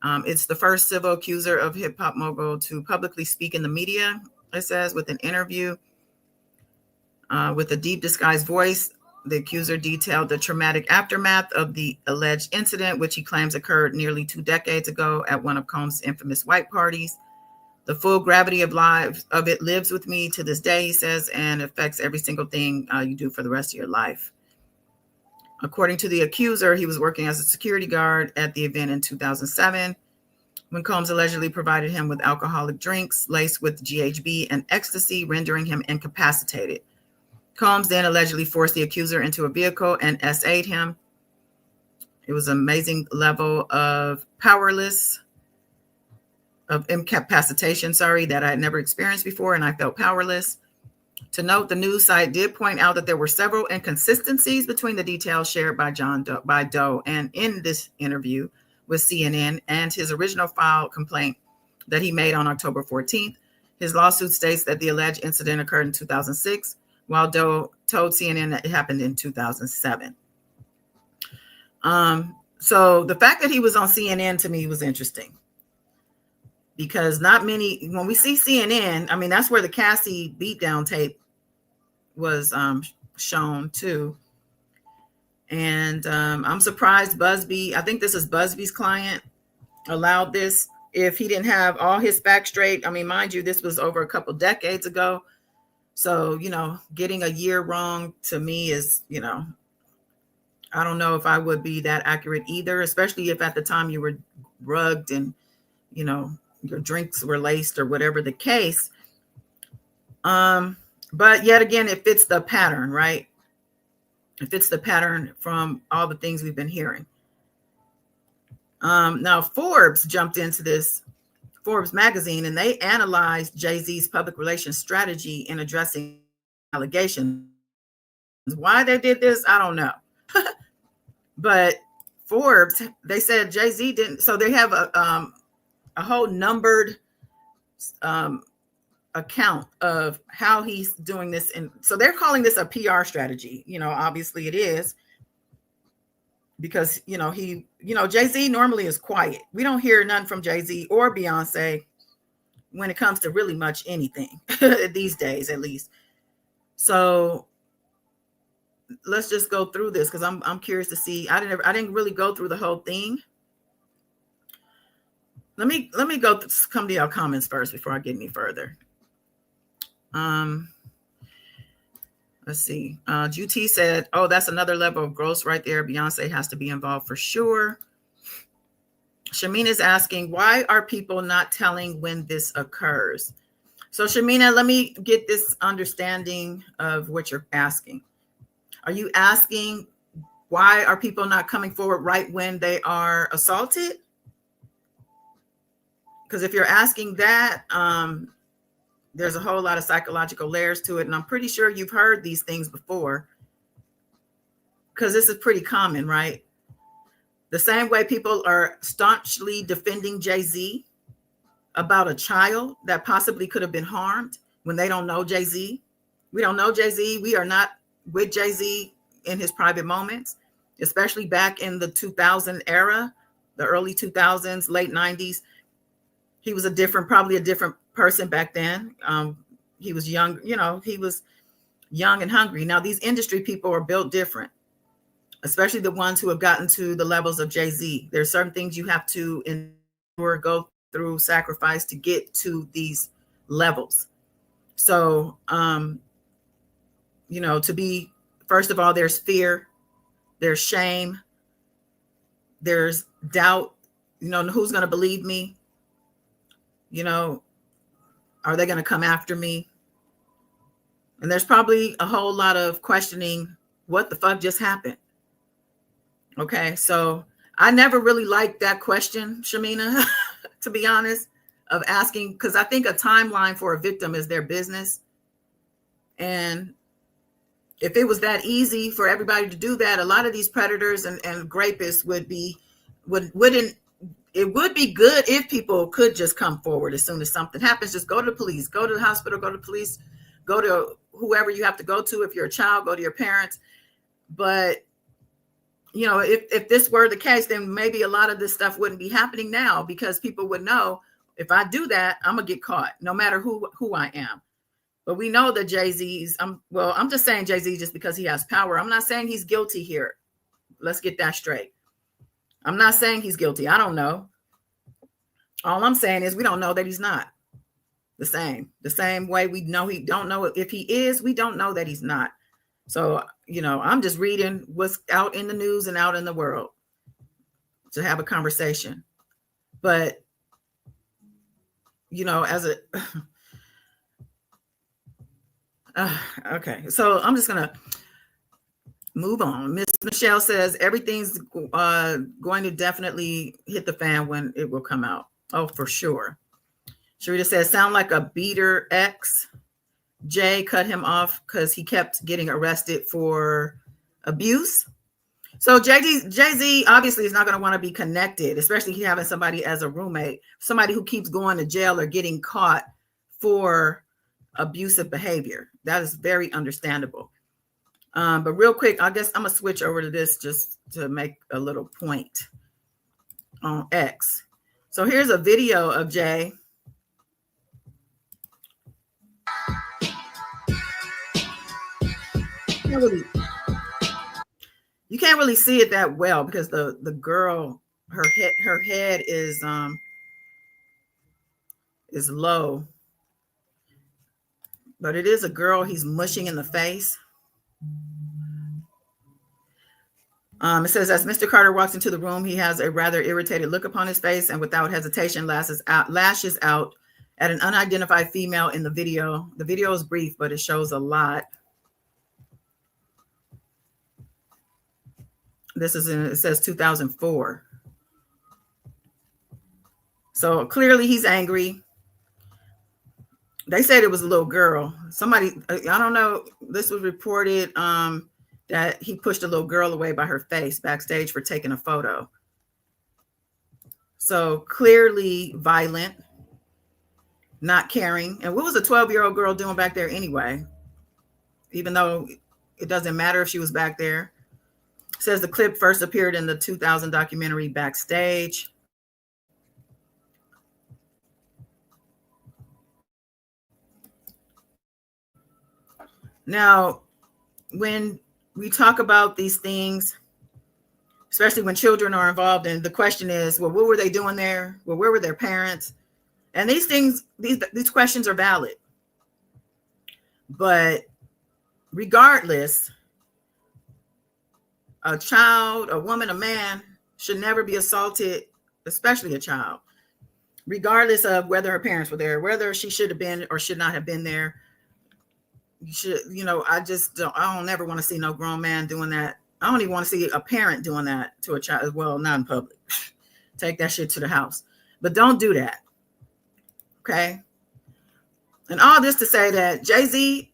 It's the first civil accuser of hip hop mogul to publicly speak in the media, it says, with an interview with a deep disguised voice. The accuser detailed the traumatic aftermath of the alleged incident, which he claims occurred nearly 2 decades ago at one of Combs' infamous white parties. The full gravity of it lives with me to this day, he says, and affects every single thing you do for the rest of your life. According to the accuser, he was working as a security guard at the event in 2007 when Combs allegedly provided him with alcoholic drinks laced with GHB and ecstasy, rendering him incapacitated. Combs then allegedly forced the accuser into a vehicle and SA'd him. It was an amazing level of incapacitation, that I had never experienced before, and I felt powerless. To note, the news site did point out that there were several inconsistencies between the details shared by Doe and in this interview with CNN and his original filed complaint that he made on October 14th. His lawsuit states that the alleged incident occurred in 2006, while Doe told CNN that it happened in 2007. So the fact that he was on CNN to me was interesting, because not many, when we see CNN, I mean, that's where the Cassie beatdown tape was shown too. And I'm surprised Buzbee, I think this is Buzbee's client, allowed this. If he didn't have all his facts straight, I mean, mind you, this was over a couple decades ago. So, you know, getting a year wrong to me is, you know, I don't know if I would be that accurate either, especially if at the time you were drugged and, you know, your drinks were laced or whatever the case. But yet again, it fits the pattern, right? It fits the pattern from all the things we've been hearing. Now, Forbes jumped into this, Forbes magazine, and they analyzed Jay-Z's public relations strategy in addressing allegations. Why they did this, I don't know. But Forbes, they said Jay-Z didn't. So they have a whole numbered account of how he's doing this. And so they're calling this a PR strategy. You know, obviously it is, because, you know, Jay-Z normally is quiet. We don't hear none from Jay-Z or Beyonce when it comes to really much anything these days, at least. So let's just go through this, because I'm curious to see. I didn't really go through the whole thing. Let me come to your comments first before I get any further. Let's see. GT said, "Oh, that's another level of gross right there. Beyonce has to be involved for sure." Shamina is asking, why are people not telling when this occurs? So Shamina, let me get this understanding of what you're asking. Are you asking why are people not coming forward right when they are assaulted? Because if you're asking that, there's a whole lot of psychological layers to it. And I'm pretty sure you've heard these things before, because this is pretty common, right? The same way people are staunchly defending Jay-Z about a child that possibly could have been harmed when they don't know Jay-Z. We don't know Jay-Z. We are not with Jay-Z in his private moments, especially back in the 2000 era, the early 2000s, late 90s. He was probably a different person back then. He was young, you know, he was young and hungry. Now, these industry people are built different, especially the ones who have gotten to the levels of Jay-Z. There's certain things you have to endure, go through, sacrifice to get to these levels. So, you know, first of all, there's fear, there's shame, there's doubt, you know, who's going to believe me? You know, are they going to come after me? And there's probably a whole lot of questioning, what the fuck just happened? Okay, so I never really liked that question, Shamina, to be honest, of asking, because I think a timeline for a victim is their business. And if it was that easy for everybody to do that, a lot of these predators and rapists wouldn't. It would be good if people could just come forward as soon as something happens. Just go to the police, go to the hospital, go to the police, go to whoever you have to go to. If you're a child, go to your parents. But, you know, if this were the case, then maybe a lot of this stuff wouldn't be happening now, because people would know, if I do that, I'm going to get caught no matter who I am. But we know that Jay-Z's, I'm just saying Jay-Z just because he has power. I'm not saying he's guilty here. Let's get that straight. I'm not saying he's guilty. I don't know. All I'm saying is we don't know that he's not. The same way we know he don't know if he is, we don't know that he's not. So, you know, I'm just reading what's out in the news and out in the world to have a conversation. But, you know, okay. So I'm just going to move on. Miss Michelle says everything's going to definitely hit the fan when it will come out. Oh, for sure. Sharita says, sound like a beater ex. Jay cut him off because he kept getting arrested for abuse. So Jay-Z obviously is not going to want to be connected, especially having somebody as a roommate, somebody who keeps going to jail or getting caught for abusive behavior. That is very understandable. But real quick, I guess I'm gonna switch over to this just to make a little point on X. So here's a video of Jay. You can't really see it that well because the girl, her head is low, but it is a girl he's mushing in the face. It says, as Mr. Carter walks into the room, he has a rather irritated look upon his face and without hesitation lashes out at an unidentified female in the video. The video is brief, but it shows a lot. This is it says 2004. So clearly he's angry. They said it was a little girl. Somebody, I don't know. This was reported that he pushed a little girl away by her face backstage for taking a photo. So clearly violent, not caring. And what was a 12-year-old girl doing back there anyway? Even though it doesn't matter if she was back there. It says the clip first appeared in the 2000 documentary Backstage. Now, when we talk about these things, especially when children are involved, and the question is, well, what were they doing there? Well, where were their parents? And these things, these questions are valid. But regardless, a child, a woman, a man should never be assaulted, especially a child, regardless of whether her parents were there, whether she should have been or should not have been there. You should, I don't ever want to see no grown man doing that. I don't even want to see a parent doing that to a child. Well, not in public. Take that shit to the house. But don't do that. Okay? And all this to say that Jay-Z,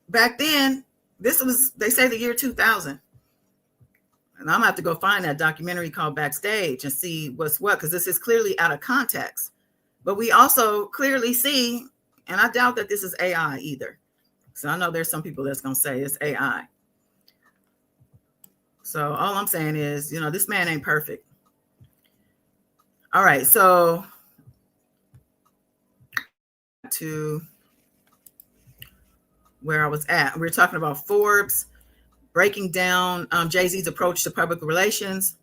back then, they say the year 2000. And I'm going to have to go find that documentary called Backstage and see what's what, because this is clearly out of context. But we also clearly see, and I doubt that this is AI either. So I know there's some people that's going to say it's AI. So all I'm saying is, this man ain't perfect. All right. So to where I was at, we were talking about Forbes breaking down Jay-Z's approach to public relations.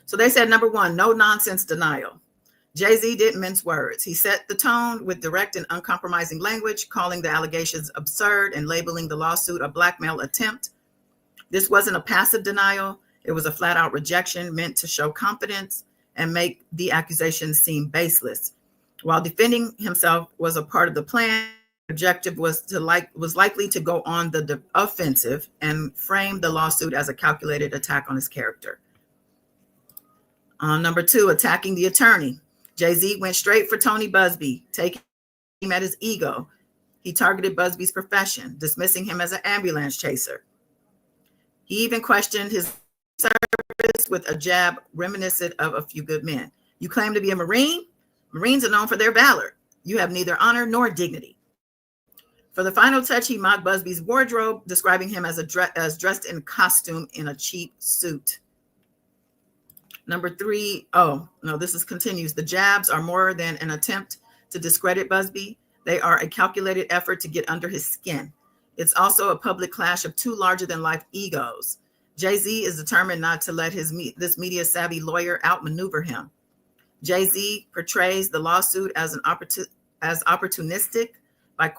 So they said, number one, no nonsense denial. Jay-Z didn't mince words. He set the tone with direct and uncompromising language, calling the allegations absurd and labeling the lawsuit a blackmail attempt. This wasn't a passive denial. It was a flat-out rejection meant to show confidence and make the accusations seem baseless. While defending himself was a part of the plan, the objective was likely to go on the offensive and frame the lawsuit as a calculated attack on his character. Number two, attacking the attorney. Jay-Z went straight for Tony Buzbee, taking him at his ego. He targeted Buzbee's profession, dismissing him as an ambulance chaser. He even questioned his service with a jab reminiscent of A Few Good Men. You claim to be a Marine? Marines are known for their valor. You have neither honor nor dignity. For the final touch, he mocked Buzbee's wardrobe, describing him as dressed in costume in a cheap suit. Number three, this continues. The jabs are more than an attempt to discredit Buzbee. They are a calculated effort to get under his skin. It's also a public clash of two larger-than-life egos. Jay-Z is determined not to let this media-savvy lawyer outmaneuver him. Jay-Z portrays the lawsuit as opportunistic by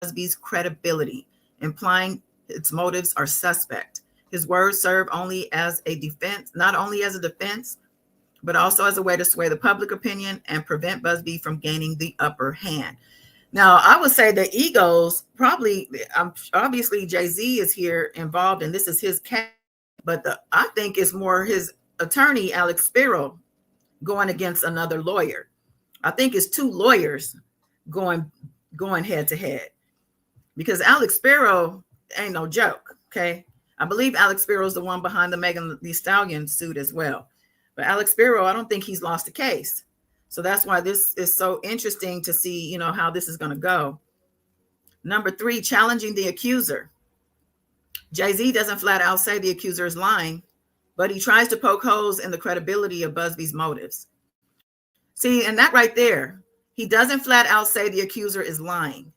Buzbee's credibility, implying its motives are suspect. His words serve only as a defense, not only as a defense, but also as a way to sway the public opinion and prevent Buzbee from gaining the upper hand. Now, I would say the egos probably, obviously Jay-Z is here involved and this is his case, but I think it's more his attorney, Alex Spiro, going against another lawyer. I think it's two lawyers going head to head, because Alex Spiro ain't no joke, okay? I believe Alex Spiro is the one behind the Megan Thee Stallion suit as well. But Alex Spiro, I don't think he's lost a case. So that's why this is so interesting to see, how this is going to go. Number three, challenging the accuser. Jay-Z doesn't flat out say the accuser is lying, but he tries to poke holes in the credibility of Buzbee's motives. See, and that right there, he doesn't flat out say the accuser is lying.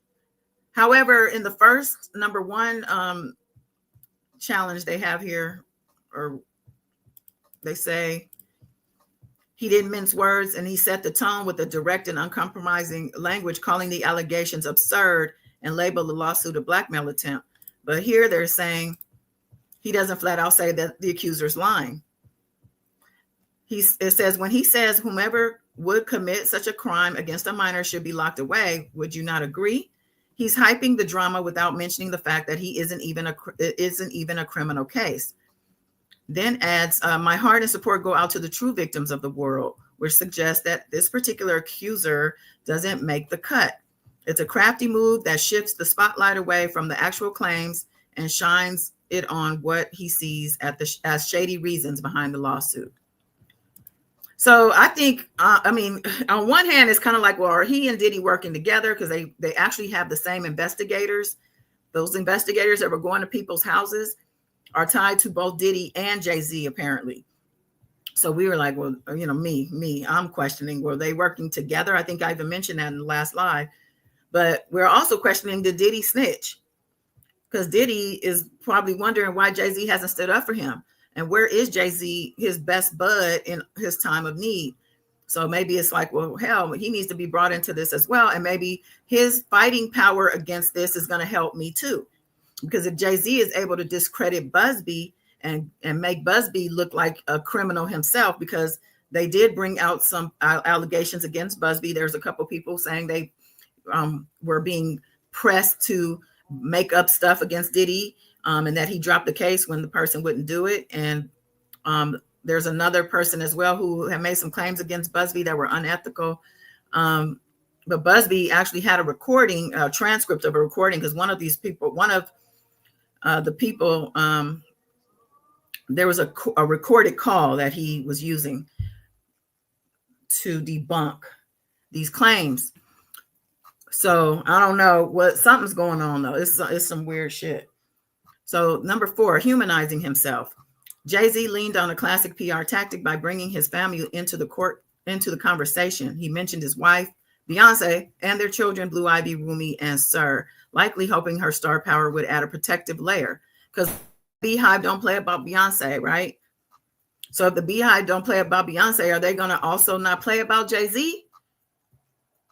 However, in the first number one challenge they have here, or they say he didn't mince words and he set the tone with a direct and uncompromising language, calling the allegations absurd and labeled the lawsuit a blackmail attempt. But here they're saying he doesn't flat out say that the accuser is lying. It says, when he says whomever would commit such a crime against a minor should be locked away, would you not agree? He's hyping the drama without mentioning the fact that he isn't even a criminal case. Then adds, my heart and support go out to the true victims of the world, which suggests that this particular accuser doesn't make the cut. It's a crafty move that shifts the spotlight away from the actual claims and shines it on what he sees as shady reasons behind the lawsuit. So I think, on one hand, it's kind of like, well, are he and Diddy working together? Because they actually have the same investigators. Those investigators that were going to people's houses are tied to both Diddy and Jay-Z, apparently. So we were like, well, I'm questioning, were they working together? I think I even mentioned that in the last live. But we're also questioning, did Diddy snitch? Because Diddy is probably wondering why Jay-Z hasn't stood up for him. And where is Jay-Z, his best bud, in his time of need? So maybe it's like, well, hell, he needs to be brought into this as well. And maybe his fighting power against this is going to help me too. Because if Jay-Z is able to discredit Buzbee and make Buzbee look like a criminal himself, because they did bring out some allegations against Buzbee. There's a couple people saying they were being pressed to make up stuff against Diddy. And that he dropped the case when the person wouldn't do it. And there's another person as well who had made some claims against Buzbee that were unethical. But Buzbee actually had a transcript of a recording, because one of the people, there was a recorded call that he was using to debunk these claims. So I don't know something's going on though. It's some weird shit. So number 4, humanizing himself. Jay-Z leaned on a classic PR tactic by bringing his family into the conversation. He mentioned his wife, Beyonce, and their children, Blue Ivy, Rumi, and Sir, likely hoping her star power would add a protective layer. Because Beehive don't play about Beyonce, right? So if the Beehive don't play about Beyonce, are they going to also not play about Jay-Z?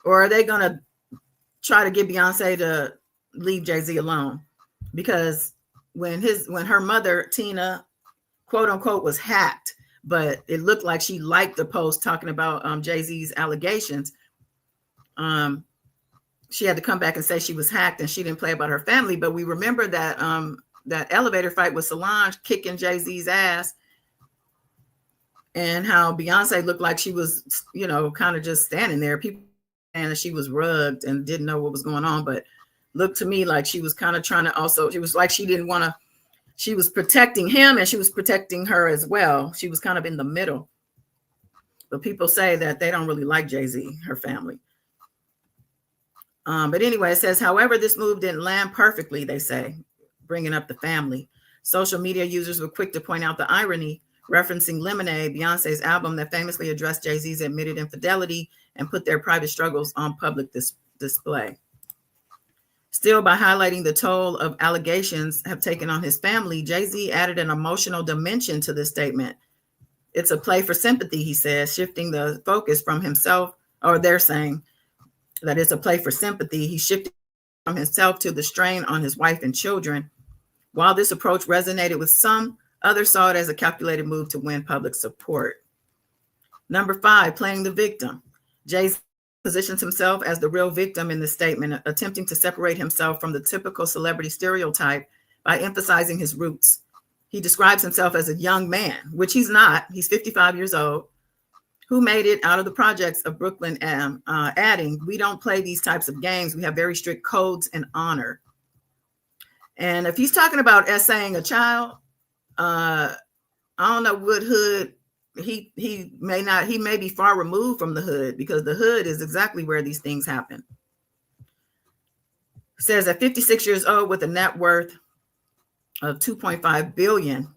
Or are they going to try to get Beyonce to leave Jay-Z alone? Because when her mother, Tina, quote unquote, was hacked, but it looked like she liked the post talking about Jay-Z's allegations. She had to come back and say she was hacked and she didn't play about her family. But we remember that that elevator fight with Solange kicking Jay-Z's ass, and how Beyonce looked like she was, kind of just standing there. People saying that she was rugged and didn't know what was going on, but looked to me like she was kind of trying to also, it was like she didn't want to, she was protecting him and she was protecting her as well. She was kind of in the middle. But people say that they don't really like Jay-Z, her family. But anyway, it says, however, this move didn't land perfectly, they say, bringing up the family. Social media users were quick to point out the irony, referencing Lemonade, Beyonce's album that famously addressed Jay-Z's admitted infidelity and put their private struggles on public display. Still, by highlighting the toll of allegations have taken on his family, Jay-Z added an emotional dimension to this statement. It's a play for sympathy, he says, shifting the focus from himself, or they're saying that it's a play for sympathy. He shifted from himself to the strain on his wife and children. While this approach resonated with some, others saw it as a calculated move to win public support. Number 5, playing the victim. Jay-Z positions himself as the real victim in the statement, attempting to separate himself from the typical celebrity stereotype by emphasizing his roots. He describes himself as a young man, which he's not. He's 55 years old, who made it out of the projects of Brooklyn, adding, we don't play these types of games. We have very strict codes and honor. And if he's talking about essaying a child, I don't know what hood he may be far removed from the hood, because the hood is exactly where these things happen. Says at 56 years old with a net worth of 2.5 billion.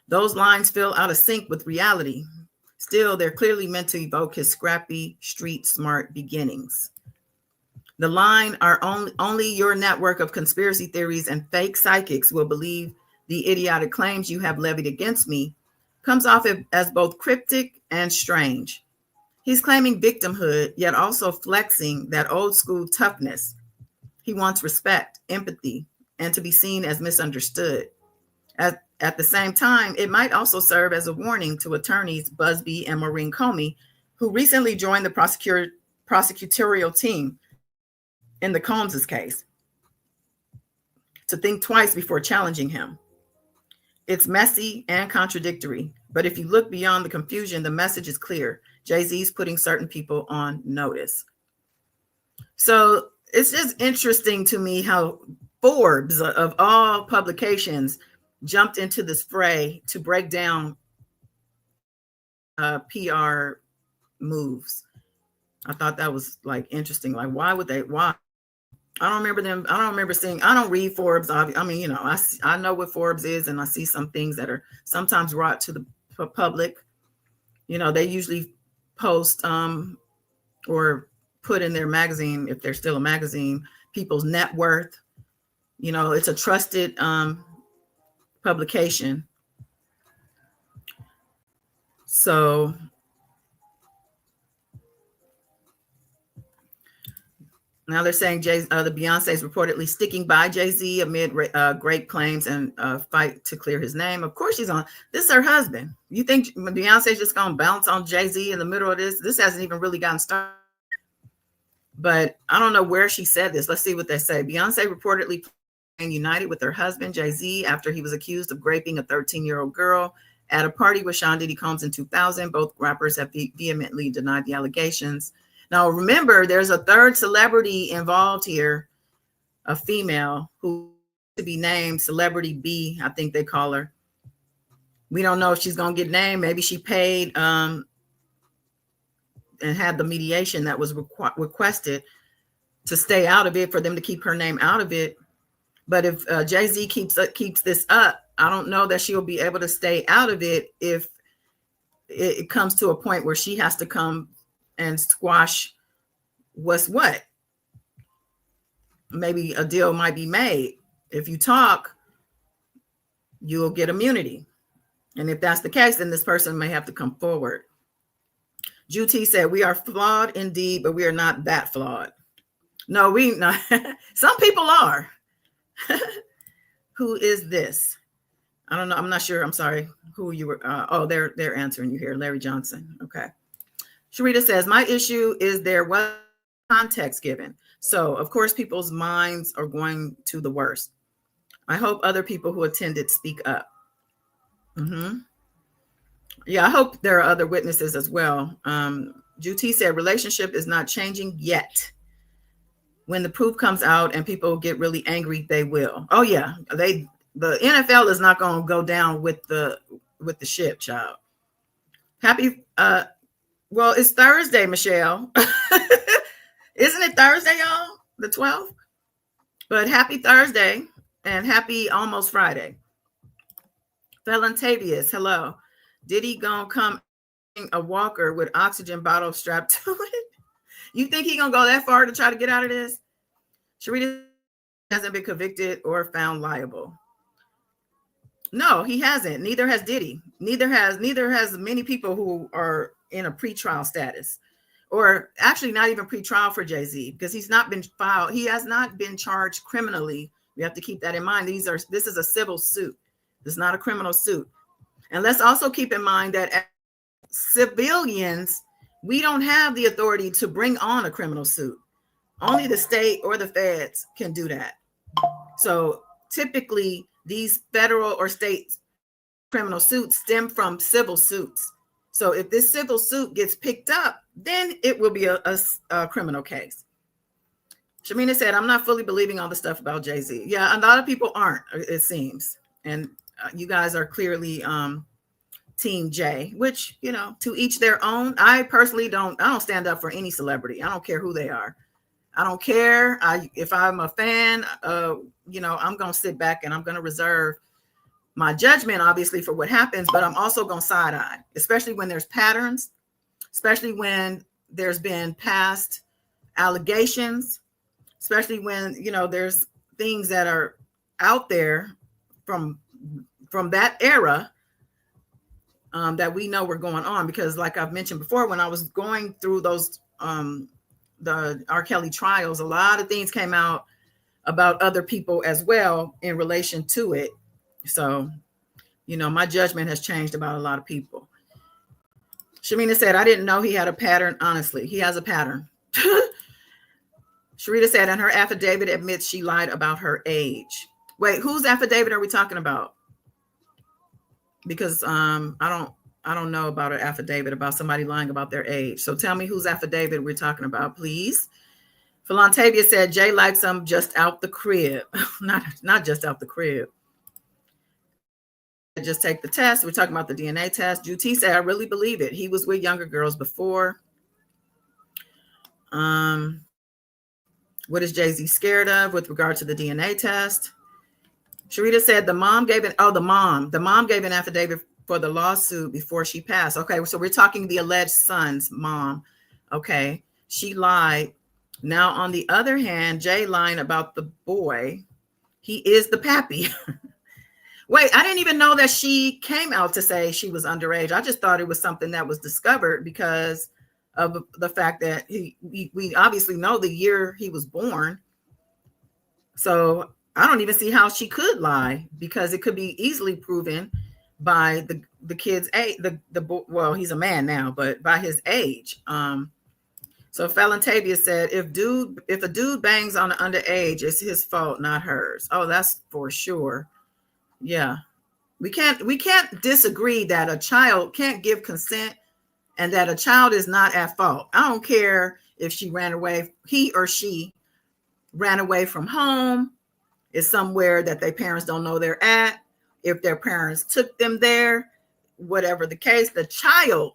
Those lines feel out of sync with reality. Still, they're clearly meant to evoke his scrappy, street smart beginnings. The line, "Are only your network of conspiracy theories and fake psychics will believe the idiotic claims you have levied against me," comes off as both cryptic and strange. He's claiming victimhood, yet also flexing that old school toughness. He wants respect, empathy, and to be seen as misunderstood. At the same time, it might also serve as a warning to attorneys Buzbee and Maureen Comey, who recently joined the prosecutorial team in the Combs' case, to think twice before challenging him. It's messy and contradictory, but if you look beyond the confusion, the message is clear. Jay-Z's putting certain people on notice. So it's just interesting to me how Forbes, of all publications, jumped into this fray to break down PR moves. I thought that was like interesting. Like, why would they? Why? I don't remember them. I don't remember seeing. I don't read Forbes. I mean, you know, I know what Forbes is, and I see some things that are sometimes brought to the public. You know, they usually post or put in their magazine, if they're still a magazine, people's net worth. You know, it's a trusted publication. So now they're saying the Beyonce is reportedly sticking by Jay-Z amid great claims and fight to clear his name. Of course she's on. This is her husband. You think Beyonce's just going to bounce on Jay-Z in the middle of this? This hasn't even really gotten started. But I don't know where she said this. Let's see what they say. Beyonce reportedly united with her husband, Jay-Z, after he was accused of raping a 13-year-old girl at a party with Sean Diddy Combs in 2000. Both rappers have vehemently denied the allegations. Now, remember, there's a third celebrity involved here, a female who to be named Celebrity B, I think they call her. We don't know if she's going to get named. Maybe she paid and had the mediation that was requested to stay out of it, for them to keep her name out of it. But if Jay-Z keeps this up, I don't know that she'll be able to stay out of it if it comes to a point where she has to come and squash what's what. Maybe a deal might be made. If you talk, you'll get immunity. And if that's the case, then this person may have to come forward. Juti said, "We are flawed indeed, but we are not that flawed." No, we not. Some people are. Who is this? I don't know. I'm not sure. I'm sorry. Who you were? Oh, they're answering you here. Larry Johnson. Okay. Sharita says, "My issue is there was context given. So, of course, people's minds are going to the worst. I hope other people who attended speak up." Yeah, I hope there are other witnesses as well. Juti said, "Relationship is not changing yet. When the proof comes out and people get really angry, they will." Oh yeah, the NFL is not going to go down with the ship, child. Happy well, it's Thursday, Michelle. Isn't it Thursday, y'all? The 12th? But happy Thursday and happy almost Friday. Felontavius, hello. Diddy gonna come a walker with oxygen bottle strapped to it? You think he gonna go that far to try to get out of this? Sharita hasn't been convicted or found liable. No, he hasn't. Neither has Diddy. Neither has many people who are in a pretrial status, or actually not even pretrial for Jay-Z, because he's not been filed. He has not been charged criminally. We have to keep that in mind. This is a civil suit. It's not a criminal suit. And let's also keep in mind that as civilians, we don't have the authority to bring on a criminal suit. Only the state or the feds can do that. So typically, these federal or state criminal suits stem from civil suits. So if this civil suit gets picked up, then it will be a criminal case. Shamina said, "I'm not fully believing all the stuff about Jay-Z." Yeah, a lot of people aren't, it seems. And you guys are clearly Team Jay, which, you know, to each their own. I personally don't stand up for any celebrity. I don't care who they are. I don't care. If I'm a fan, you know, I'm going to sit back and I'm going to reserve my judgment, obviously, for what happens, but I'm also going to side eye, especially when there's patterns, especially when there's been past allegations, especially when, you know, there's things that are out there from that era that we know were going on. Because like I've mentioned before, when I was going through those the R. Kelly trials, a lot of things came out about other people as well in relation to it. So, you know, my judgment has changed about a lot of people. Shamina said, I didn't know he had a pattern. Honestly, he has a pattern. Sharita said, and her affidavit admits she lied about her age. Wait, whose affidavit are we talking about? Because I don't know about an affidavit about somebody lying about their age. So tell me whose affidavit we're talking about, please. Philontavia said, Jay likes him just out the crib. not just out the crib. Just take the test. We're talking about the DNA test. Juti said, I really believe it. He was with younger girls before. What is Jay-Z scared of with regard to the DNA test? Sharita said the mom gave the mom gave an affidavit for the lawsuit before she passed. Okay, so we're talking the alleged son's mom. Okay, she lied. Now, on the other hand, Jay lying about the boy. He is the pappy. Wait, I didn't even know that she came out to say she was underage. I just thought it was something that was discovered because of the fact that we obviously know the year he was born. So I don't even see how she could lie, because it could be easily proven by the kid's age. Well, he's a man now, but by his age. So Falentavia said, if a dude bangs on an underage, it's his fault, not hers. Oh, that's for sure. Yeah. We can't disagree that a child can't give consent and that a child is not at fault. I don't care if he or she ran away from home, is somewhere that their parents don't know they're at, if their parents took them there, whatever the case, the child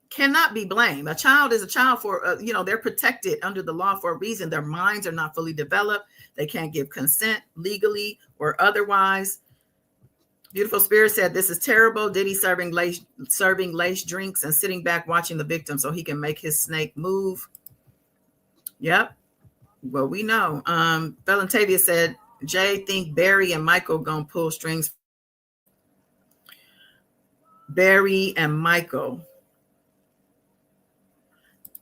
cannot be blamed. A child is a child for, they're protected under the law for a reason. Their minds are not fully developed. They can't give consent legally or otherwise. Beautiful Spirit said, this is terrible. Diddy serving lace drinks and sitting back watching the victim so he can make his snake move. Yep. Well, we know. Valentavia said, Jay think Barry and Michael gonna pull strings. Barry and Michael.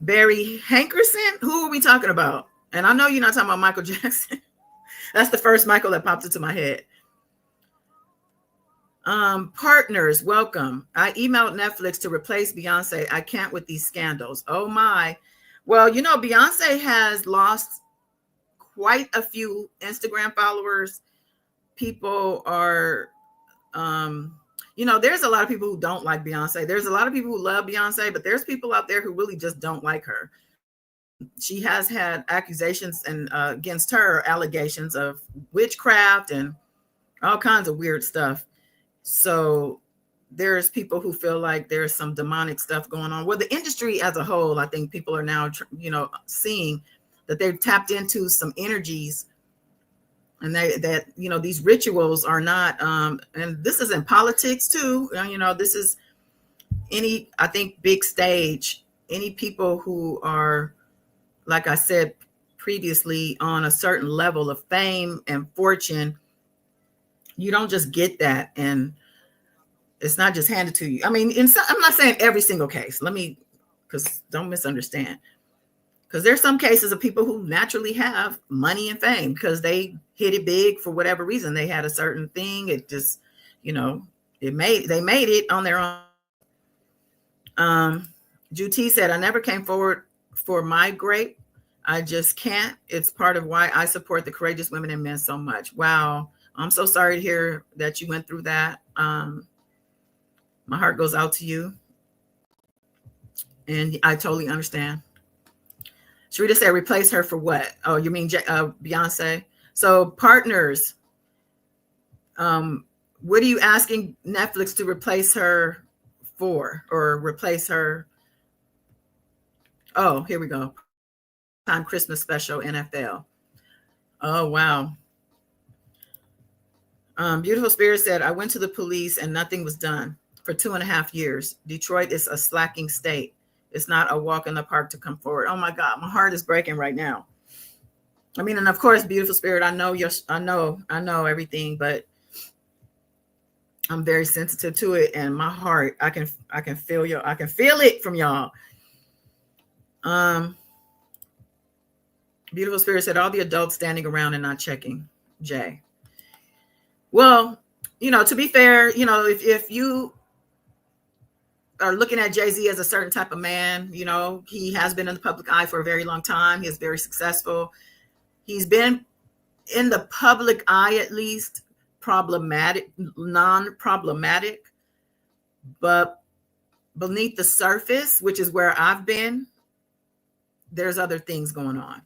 Barry Hankerson? Who are we talking about? And I know you're not talking about Michael Jackson. That's the first Michael that popped into my head. Partners, welcome. I emailed Netflix to replace Beyonce. I can't with these scandals. Oh my. Well, Beyonce has lost quite a few Instagram followers. People are, there's a lot of people who don't like Beyonce. There's a lot of people who love Beyonce, but there's people out there who really just don't like her. She has had accusations and against her, allegations of witchcraft and all kinds of weird stuff. So there's people who feel like there's some demonic stuff going on. Well, the industry as a whole, I think people are now, seeing that they've tapped into some energies, and these rituals are not, and this is in politics too. This is I think big stage, any people who are, like I said previously, on a certain level of fame and fortune, you don't just get that, and it's not just handed to you. I mean, I'm not saying every single case. Because don't misunderstand. Because there's some cases of people who naturally have money and fame because they hit it big for whatever reason. They had a certain thing. It just, they made it on their own. Juti said, I never came forward for my grape. I just can't. It's part of why I support the courageous women and men so much. Wow. I'm so sorry to hear that you went through that. My heart goes out to you. And I totally understand. Sharita said, replace her for what? Oh, you mean Beyonce? So partners, what are you asking Netflix to replace her for, or replace her? Oh, here we go. Christmas special, NFL. Oh, wow. Beautiful Spirit said, I went to the police and nothing was done for 2.5 years. Detroit is a slacking state. It's not a walk in the park to come forward. Oh my God, my heart is breaking right now. I mean, and of course, Beautiful Spirit, I know everything, but I'm very sensitive to it, and my heart, I can feel I can feel it from y'all. Beautiful Spirit said, all the adults standing around and not checking. Jay. Well, to be fair, if you are looking at Jay-Z as a certain type of man, he has been in the public eye for a very long time. He is very successful. He's been in the public eye, at least non-problematic, but beneath the surface, which is where I've been, there's other things going on.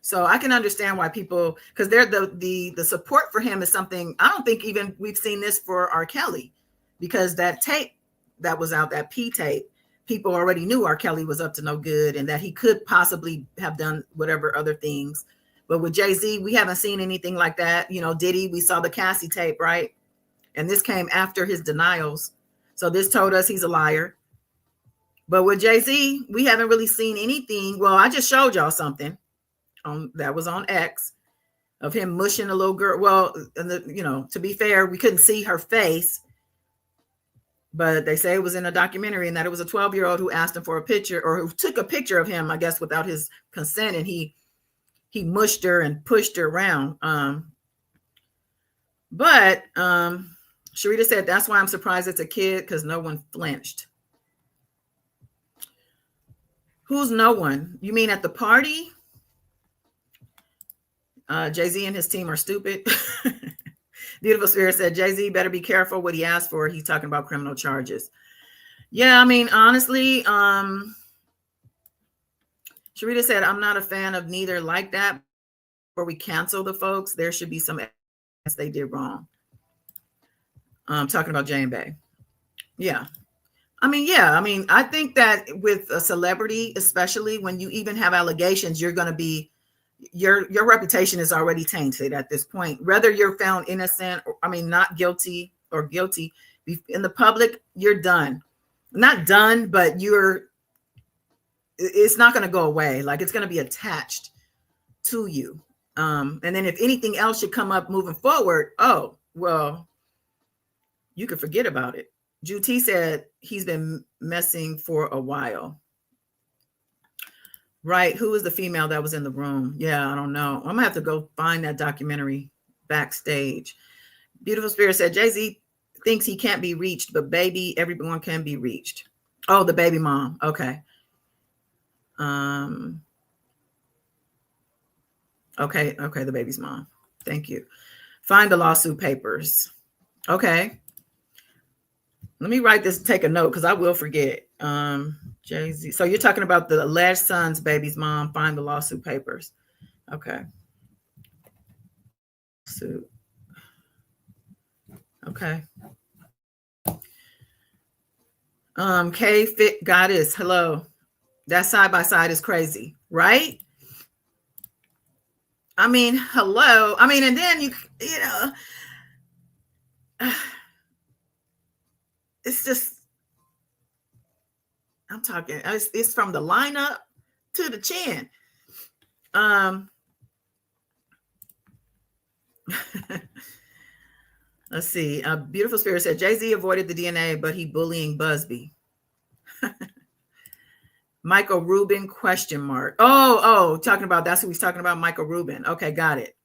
So I can understand why people, because they're the support for him is something, I don't think even we've seen this for R. Kelly, because that tape that was out, that P tape, people already knew R. Kelly was up to no good and that he could possibly have done whatever other things. But with Jay-Z, we haven't seen anything like that. Diddy, we saw the Cassie tape, right? And this came after his denials. So this told us he's a liar. But with Jay-Z, we haven't really seen anything. Well, I just showed y'all something that was on X of him mushing a little girl. Well, to be fair, we couldn't see her face, but they say it was in a documentary and that it was a 12-year-old who asked him for a picture, or who took a picture of him, I guess, without his consent. And he mushed her and pushed her around. But Sharita said, that's why I'm surprised it's a kid, because no one flinched. Who's no one? You mean at the party? Jay-Z and his team are stupid. Beautiful Spirit said, Jay-Z better be careful what he asked for. He's talking about criminal charges. Yeah, I mean, honestly, Sharita said, I'm not a fan of neither like that, where we cancel the folks. There should be some evidence they did wrong. Talking about Jay and Bay. Yeah. I mean, I think that with a celebrity, especially when you even have allegations, you're going to be, your reputation is already tainted at this point. Whether you're found innocent, not guilty or guilty, in the public, you're done. Not done, but it's not going to go away. Like, it's going to be attached to you. And then if anything else should come up moving forward, oh, well, you could forget about it. Juti said he's been messing for a while. Right. Who was the female that was in the room? Yeah, I don't know. I'm going to have to go find that documentary backstage. Beautiful Spirit said, Jay-Z thinks he can't be reached, but baby, everyone can be reached. Oh, the baby mom. Okay. Okay, the baby's mom. Thank you. Find the lawsuit papers. Okay. Let me write this, take a note, because I will forget. Jay-Z. So you're talking about the alleged son's baby's mom. Find the lawsuit papers. Okay. Suit. Okay. K Fit Goddess. Hello. That side by side is crazy, right? I mean, hello. I mean, and then it's just, I'm talking, it's from the lineup to the chin. Let's see. Beautiful Spirit said, Jay-Z avoided the DNA, but he bullying Buzbee. Michael Rubin, question mark. Talking about, that's who he's talking about, Michael Rubin. Okay, got it.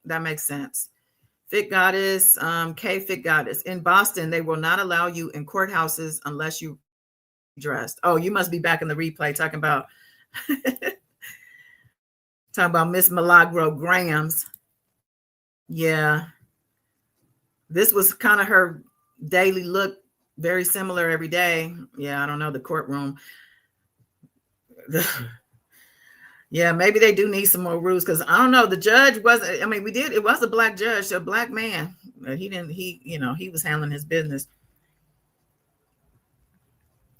That makes sense. Fit Goddess, K Fit Goddess. In Boston, they will not allow you in courthouses unless you dressed. Oh, you must be back in the replay talking about Miss Milagro Gramz. Yeah. This was kind of her daily look, very similar every day. Yeah, I don't know, the courtroom. Yeah, maybe they do need some more rules, because I don't know. The judge wasn't, it was a black judge, a black man. He was handling his business.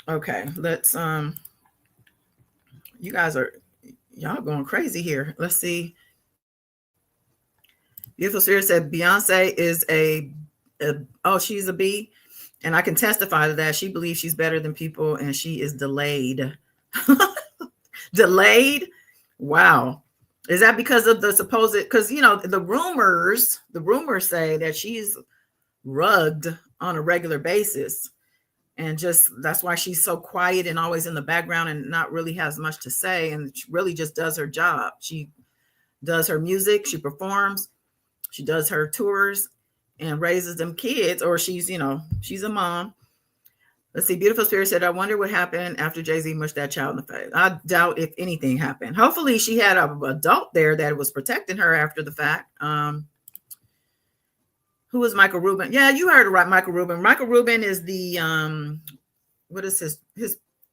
Okay, let's, you guys are Y'all going crazy here. Let's see. Beautiful Spirit said Beyonce is she's a B. And I can testify to that. She believes she's better than people and she is delayed. Delayed? Wow. Is that because of the supposed, because, you know, the rumors say that she's rugged on a regular basis. And just, that's why she's so quiet and always in the background and not really has much to say. And she really just does her job. She does her music. She performs. She does her tours and raises them kids, or she's, you know, she's a mom. Let's see. Beautiful Spirit said, I wonder what happened after Jay-Z mushed that child in the face. I doubt if anything happened. Hopefully she had an adult there that was protecting her after the fact. Who is Michael Rubin? Yeah, you heard it right, Michael Rubin. Michael Rubin is the, what is his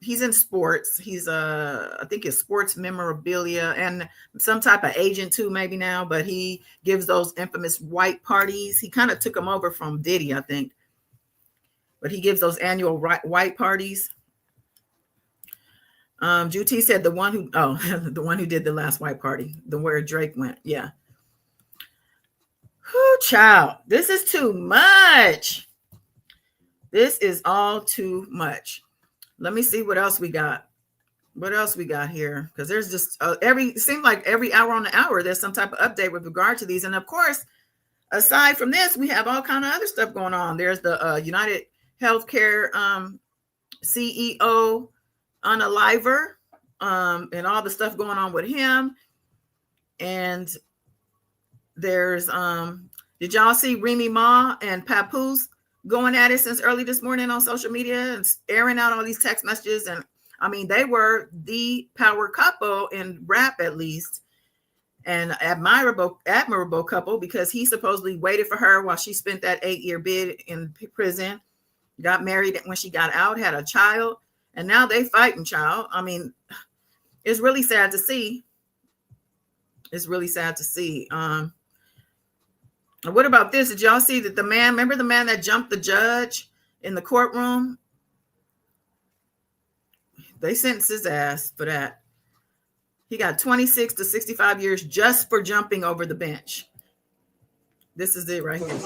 he's in sports. He's I think it's sports memorabilia and some type of agent too, maybe now, but he gives those infamous white parties. He kind of took them over from Diddy, I think. But he gives those annual white parties. Juti said the one who did the last white party, the where Drake went. Yeah. Whew, child, this is too much. This is all too much. Let me see what else we got. What else we got here? Because there's just it seems like every hour on the hour, there's some type of update with regard to these. And of course, aside from this, we have all kind of other stuff going on. There's the United Healthcare CEO Unaliver, and all the stuff going on with him. And there's did y'all see Remy Ma and Papoose going at it since early this morning on social media and airing out all these text messages? And I mean, they were the power couple in rap, at least, and admirable couple, because he supposedly waited for her while she spent that 8-year bid in prison, got married when she got out, had a child, and now they fighting, child. I mean, it's really sad to see. It's really sad to see. What about this? Did y'all see that remember the man that jumped the judge in the courtroom? They sentenced his ass for that. He got 26 to 65 years just for jumping over the bench. This is it right here.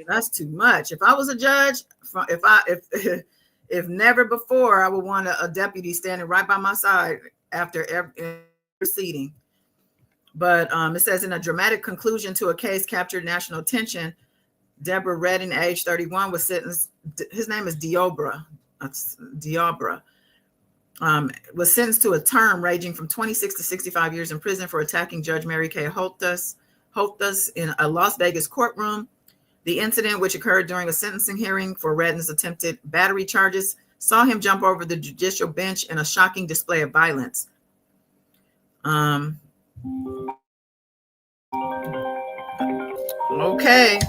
That's too much. If I was a judge, if never before, I would want a deputy standing right by my side after every proceeding. But it says, in a dramatic conclusion to a case captured national attention, Deborah Redding, age 31, was sentenced. His name is Diobra. Was sentenced to a term ranging from 26 to 65 years in prison for attacking Judge Mary Kay Holthus in a Las Vegas courtroom. The incident, which occurred during a sentencing hearing for Redding's attempted battery charges, saw him jump over the judicial bench in a shocking display of violence. Okay,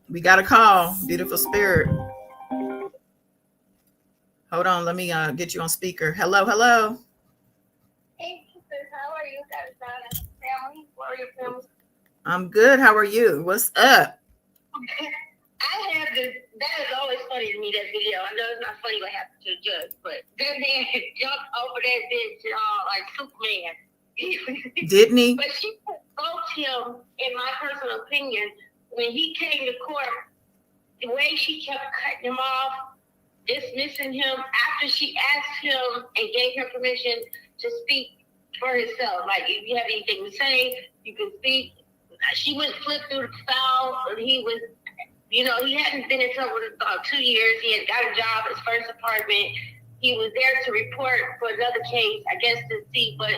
we got a call. Beautiful Spirit. Hold on, let me get you on speaker. Hello. Hey, how are you guys? Family? What are your family? I'm good. How are you? What's up? I have this. That is always funny to me, that video. I know it's not funny what happened to the judge, but that man jumped over that bench like Superman. Didn't he? But she provoked him, in my personal opinion, when he came to court, the way she kept cutting him off, dismissing him after she asked him and gave him permission to speak for himself. Like, if you have anything to say, you can speak. She went flip through the foul. He was, he hadn't been in trouble in about 2 years. He had got a job, his first apartment. He was there to report for another case, I guess, to see. But,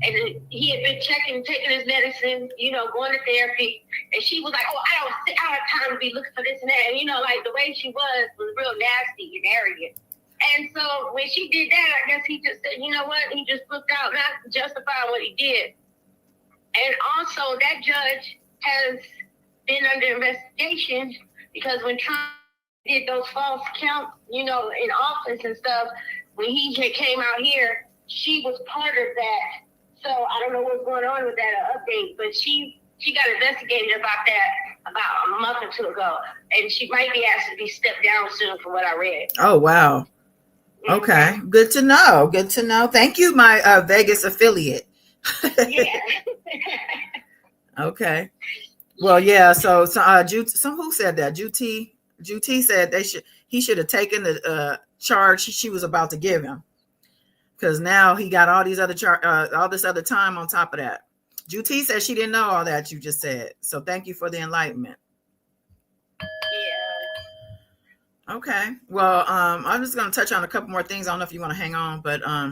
And he had been taking his medicine, you know, going to therapy. And she was like, oh, I don't have time to be looking for this and that. And, you know, like the way she was real nasty and arrogant. And so when she did that, I guess he just said, you know what? He just flipped out, not justifying what he did. And also that judge has been under investigation because when Trump did those false counts, you know, in office and stuff, when he came out here, she was part of that. So I don't know what's going on with that update, but she got investigated about that about a month or two ago, and she might be asked to be stepped down soon from what I read. Oh, wow. Okay. Good to know. Good to know. Thank you, my Vegas affiliate. Yeah. Okay. Well, yeah. So who said that? Juti said he should have taken the charge she was about to give him, because now he got all these other all this other time on top of that. Juti said she didn't know all that you just said. So thank you for the enlightenment. Yeah. Okay. Well, I'm just going to touch on a couple more things. I don't know if you want to hang on, but I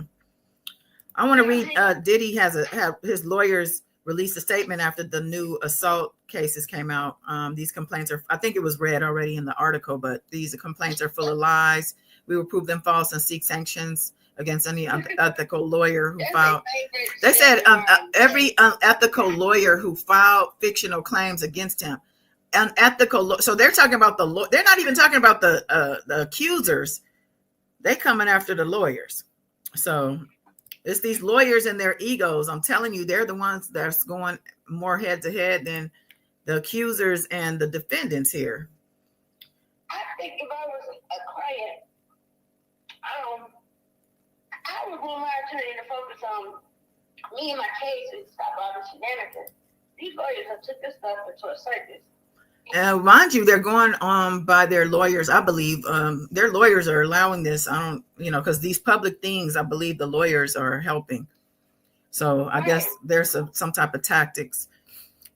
want to read. Diddy have his lawyers released a statement after the new assault cases came out. These complaints are, I think it was read already in the article, but these complaints are full of lies. We will prove them false and seek sanctions against any unethical lawyer who filed. They said every unethical lawyer who filed fictional claims against him. Unethical. So they're talking about they're not even talking about the accusers. They coming after the lawyers. So it's these lawyers and their egos. I'm telling you, they're the ones that's going more head to head than the accusers and the defendants here. I think if I was a client, I would want my attorney to focus on me and my case and stop all the shenanigans. These lawyers have took this stuff into a circus. Mind you, they're going on by their lawyers. I believe their lawyers are allowing this. I don't, because these public things, I believe the lawyers are helping. So I guess there's some type of tactics.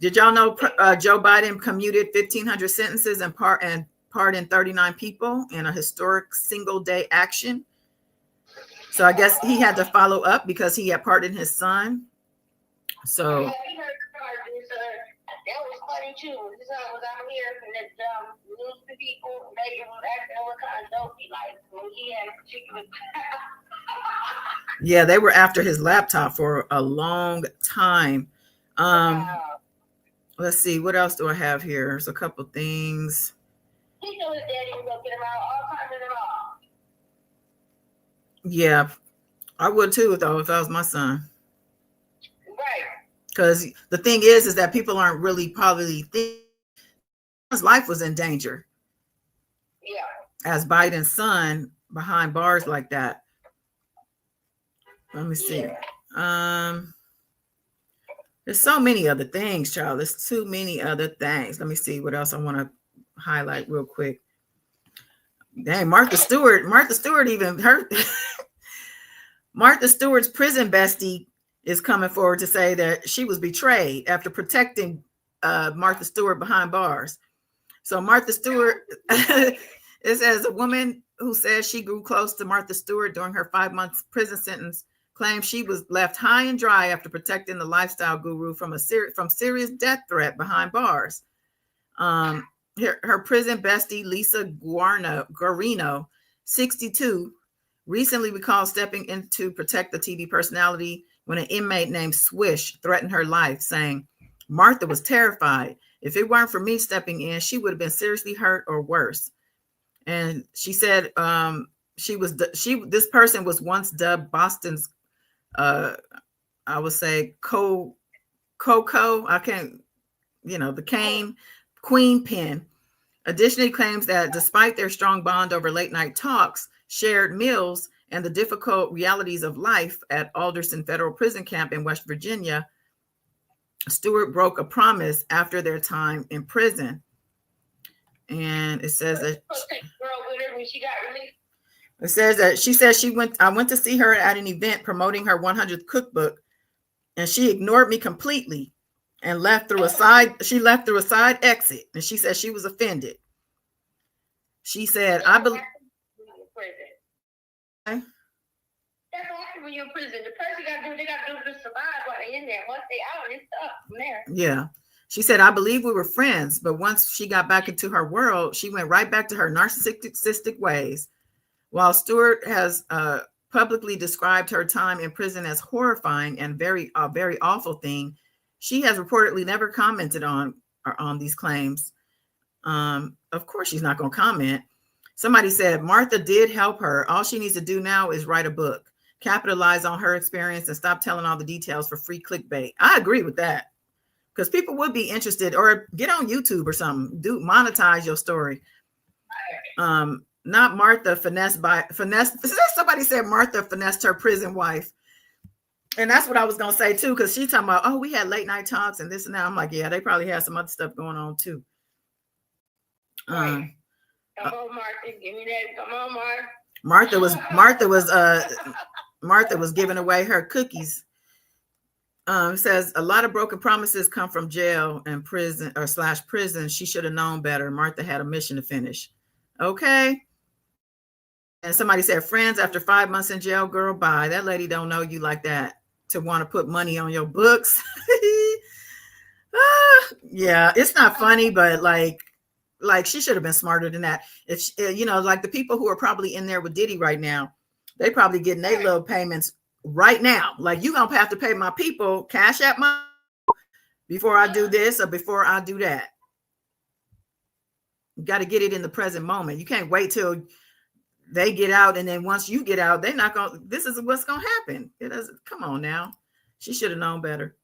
Did y'all know Joe Biden commuted 1,500 sentences and pardoned 39 people in a historic single-day action? So I guess he had to follow up because he had pardoned his son. So that was funny too. His son was out here and the news to people, they were asking what kind of dope he liked when he had a particular. Yeah, they were after his laptop for a long time. Let's see, what else do I have here? There's a couple things. He knew his daddy was gonna get him out all kinds of them all. Yeah, I would too, though, if that was my son. Right. Because the thing is that people aren't really probably thinking his life was in danger. Yeah. As Biden's son behind bars like that. Let me see. Yeah. There's so many other things, child. There's too many other things. Let me see what else I want to highlight real quick. Dang, Martha Stewart even hurt. Martha Stewart's prison bestie is coming forward to say that she was betrayed after protecting Martha Stewart behind bars. So Martha Stewart, it says a woman who says she grew close to Martha Stewart during her 5-month prison sentence claims she was left high and dry after protecting the lifestyle guru from serious death threat behind bars. Her prison bestie, Lisa Guarino, 62, recently recalled stepping in to protect the TV personality when an inmate named Swish threatened her life, saying, Martha was terrified. If it weren't for me stepping in, she would have been seriously hurt or worse. And she said this person was once dubbed Boston's, I would say, Coco, I can't, the cane, queen pin. Additionally, claims that despite their strong bond over late night talks, shared meals, and the difficult realities of life at Alderson Federal Prison Camp in West Virginia, Stewart broke a promise after their time in prison. And it says that she said I went to see her at an event promoting her 100th cookbook, and she ignored me completely and left through a side exit. And she said she was offended. She said, I believe. That's what when you're in prison. The person got to do, they got to do to survive while they're in there. Once they out, it's up from there. Yeah. She said, I believe we were friends, but once she got back into her world, she went right back to her narcissistic ways. While Stewart has publicly described her time in prison as horrifying and very awful thing, she has reportedly never commented on these claims. Of course, she's not going to comment. Somebody said Martha did help her. All she needs to do now is write a book, capitalize on her experience, and stop telling all the details for free clickbait. I agree with that, because people would be interested, or get on YouTube or something. Monetize your story. Not Martha finesse. Somebody said Martha finessed her prison wife. And that's what I was going to say too, because she talking about, oh, we had late night talks and this and that. I'm like, yeah, they probably had some other stuff going on too. Right. Come on, Martha, give me that. Come on, Martha. Martha was giving away her cookies. It says a lot of broken promises come from jail and prison / prison. She should have known better. Martha had a mission to finish. Okay. And somebody said, friends, after 5 months in jail, girl, bye. That lady don't know you like that to want to put money on your books. Yeah, it's not funny, but like she should have been smarter than that. If she, like the people who are probably in there with Diddy right now, they probably getting their little payments right now. Like, you gonna have to pay my people cash at my before I do this or before I do that. You got to get it in the present moment. You can't wait till they get out, and then once you get out, they're not gonna. This is what's gonna happen. It doesn't. Come on now, she should have known better.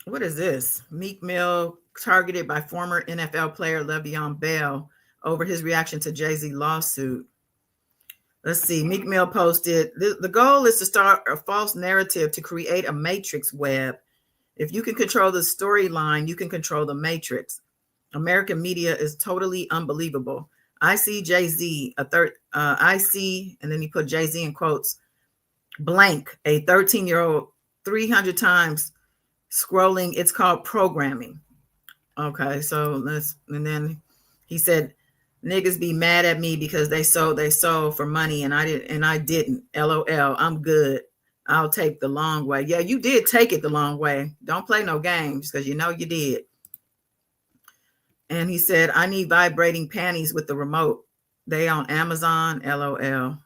What is this? Meek Mill targeted by former NFL player Le'Veon Bell over his reaction to Jay-Z lawsuit. Let's see. Meek Mill posted, the goal is to start a false narrative to create a matrix web. If you can control the storyline, you can control the matrix. American media is totally unbelievable. I see Jay-Z, I see, and then he put Jay-Z in quotes, blank, a 13-year-old 300 times scrolling. It's called programming. Okay, so and then he said, niggas be mad at me because they sold for money and I didn't. LOL, I'm good. I'll take the long way. Yeah, you did take it the long way. Don't play no games, because you know you did. And he said, I need vibrating panties with the remote. They on Amazon. LOL.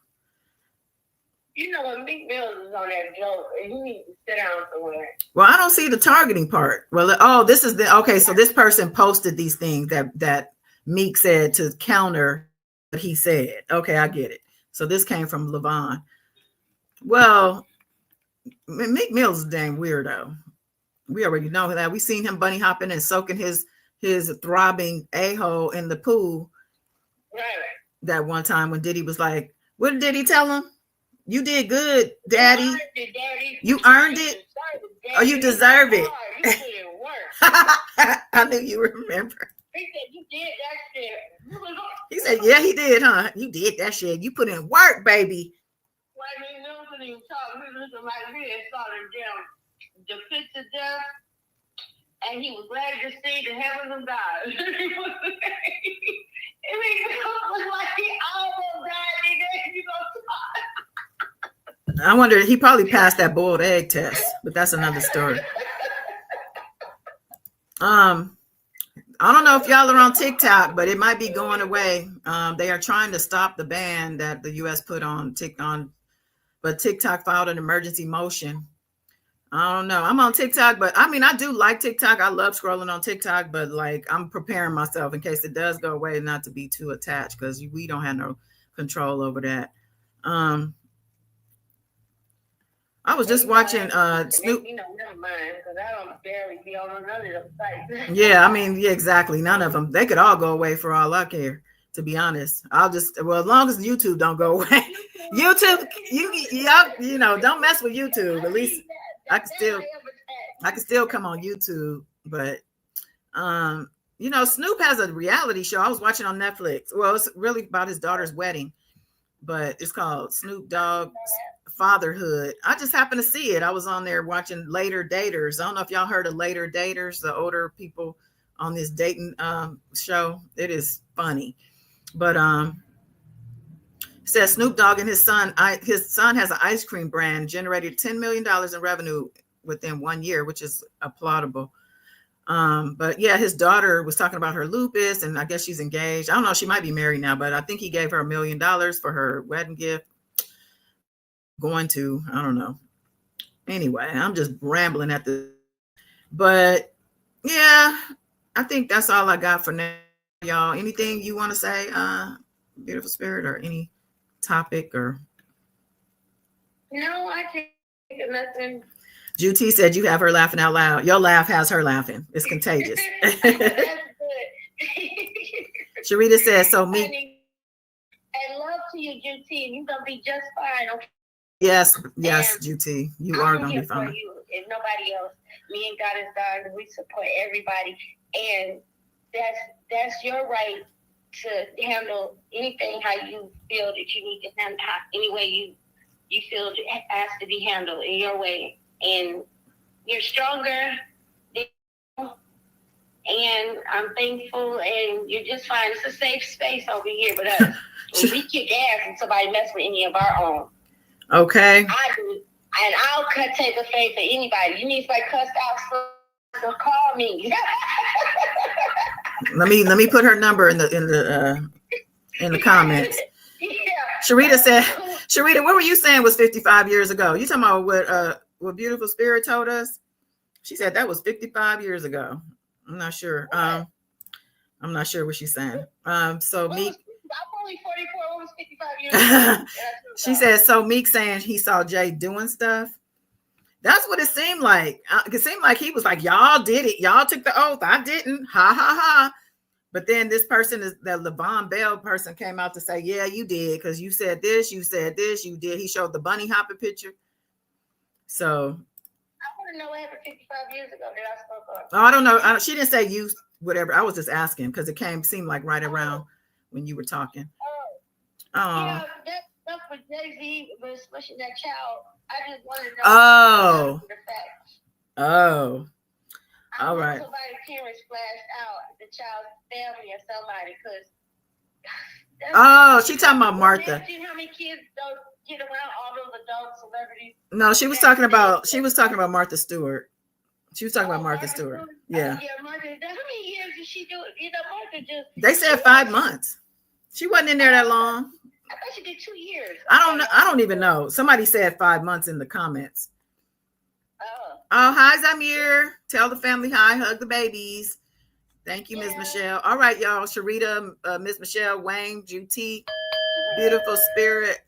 You know what, Meek Mill is on that joke, and he needs to sit down somewhere. Well, I don't see the targeting part. Well, this is okay. So this person posted these things that Meek said to counter what he said. Okay, I get it. So this came from Levon. Well, Meek Mill's a dang weirdo. We already know that. We seen him bunny hopping and soaking his throbbing a-hole in the pool. Right. That one time when Diddy was like, what did Diddy tell him? You did good, Daddy. You earned it. Oh, you deserve it. You did work. I knew you remember. He said you did that shit. He said, yeah, he did, huh? You did that shit. You put in work, baby. Well, I mean, no one even talk. We listen like this, started down the fit to death, and he was glad to see the heavens of God. It was like he almost died, nigga. You know, I wonder, he probably passed that boiled egg test, but that's another story. I don't know if y'all are on TikTok, but it might be going away. They are trying to stop the ban that the U.S. put on TikTok, but TikTok filed an emergency motion. I don't know. I'm on TikTok, but I mean, I do like TikTok. I love scrolling on TikTok, but like, I'm preparing myself in case it does go away, not to be too attached, because we don't have no control over that. I was just watching Snoop. Never mind, because I don't barely be on none of them sites. Yeah, I mean, yeah, exactly. None of them. They could all go away for all I care, to be honest. As long as YouTube don't go away. YouTube, you know, don't mess with YouTube. At least I can still come on YouTube. But you know, Snoop has a reality show I was watching on Netflix. Well, it's really about his daughter's wedding, but it's called Snoop Dogg's Fatherhood. I just happened to see it. I was on there watching Later Daters. I don't know if y'all heard of Later Daters, the older people on this dating show. It is funny. But Says Snoop Dogg and his son has an ice cream brand, generated $10 million in revenue within 1 year, which is applaudable. But yeah, his daughter was talking about her lupus, and I guess she's engaged. I don't know, she might be married now, but I think he gave her $1 million for her wedding gift. I don't know. Anyway, I'm just rambling at the, but yeah, I think that's all I got for now, y'all. Anything you want to say, Beautiful Spirit, or any topic? Or no, I think nothing. Juti said you have her laughing out loud. Your laugh has her laughing. It's contagious. That's good. Sharita says, so me. And love to you, Juti, and you're gonna be just fine. Okay. Yes, Juti, you are gonna be fine. For you, if nobody else, me and God is God, we support everybody, and that's your right to handle anything how you feel that you need to handle, any way you feel it has to be handled in your way. And you're stronger, and I'm thankful, and you're just fine. It's a safe space over here with us. We kick ass and somebody mess with any of our own. Okay. I do, and I'll take a face for anybody. You need somebody cussed out, so call me. Let me put her number in the comments. Yeah. Sharita, what were you saying was 55 years ago? You talking about what Beautiful Spirit told us? She said that was 55 years ago. I'm not sure. I'm not sure what she's saying. So Meek. I'm only 44. What was 55 years ago? She said, so Meek saying he saw Jay doing stuff. That's what it seemed like. It seemed like he was like, y'all did it. Y'all took the oath. I didn't. Ha, ha, ha. But then this person, the LeVon Bell person, came out to say, yeah, you did. Because you said this, you did. He showed the bunny hopping picture. So. I want to know what happened 55 years ago that I spoke up. Oh, I don't know. She didn't say you, whatever. I was just asking because it seemed like right around when you were talking. Yeah, that stuff with Jay-Z was pushing that child. I just want to know. Oh. The facts. Oh. All right. Somebody's parents flashed out the child's family or somebody, because. Oh, she talking about Martha. Imagine how many kids don't get around all those adult celebrities. No, she was talking about Martha Stewart. She was talking about Martha Stewart. Yeah. Yeah, Martha. How many years did she do it? Martha just. They said 5 months. She wasn't in there that long. I thought she did 2 years. I don't know. I don't even know. Somebody said 5 months in the comments. Oh, hi, Zamir. Tell the family hi. Hug the babies. Thank you, Ms. Michelle. All right, y'all. Sharita, Ms. Michelle, Wayne, Juti, Beautiful Spirit.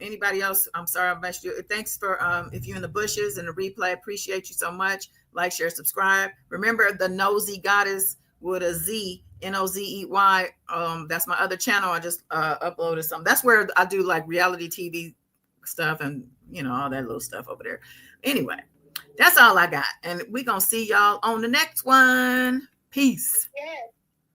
Anybody else? I'm sorry I messed you. Thanks for if you're in the bushes and the replay. Appreciate you so much. Like, share, subscribe. Remember the Nosy Goddess with a Z, Nozey. That's my other channel. I just uploaded something. That's where I do like reality TV stuff and all that little stuff over there. Anyway, that's all I got. And we're gonna see y'all on the next one. Peace. Yes.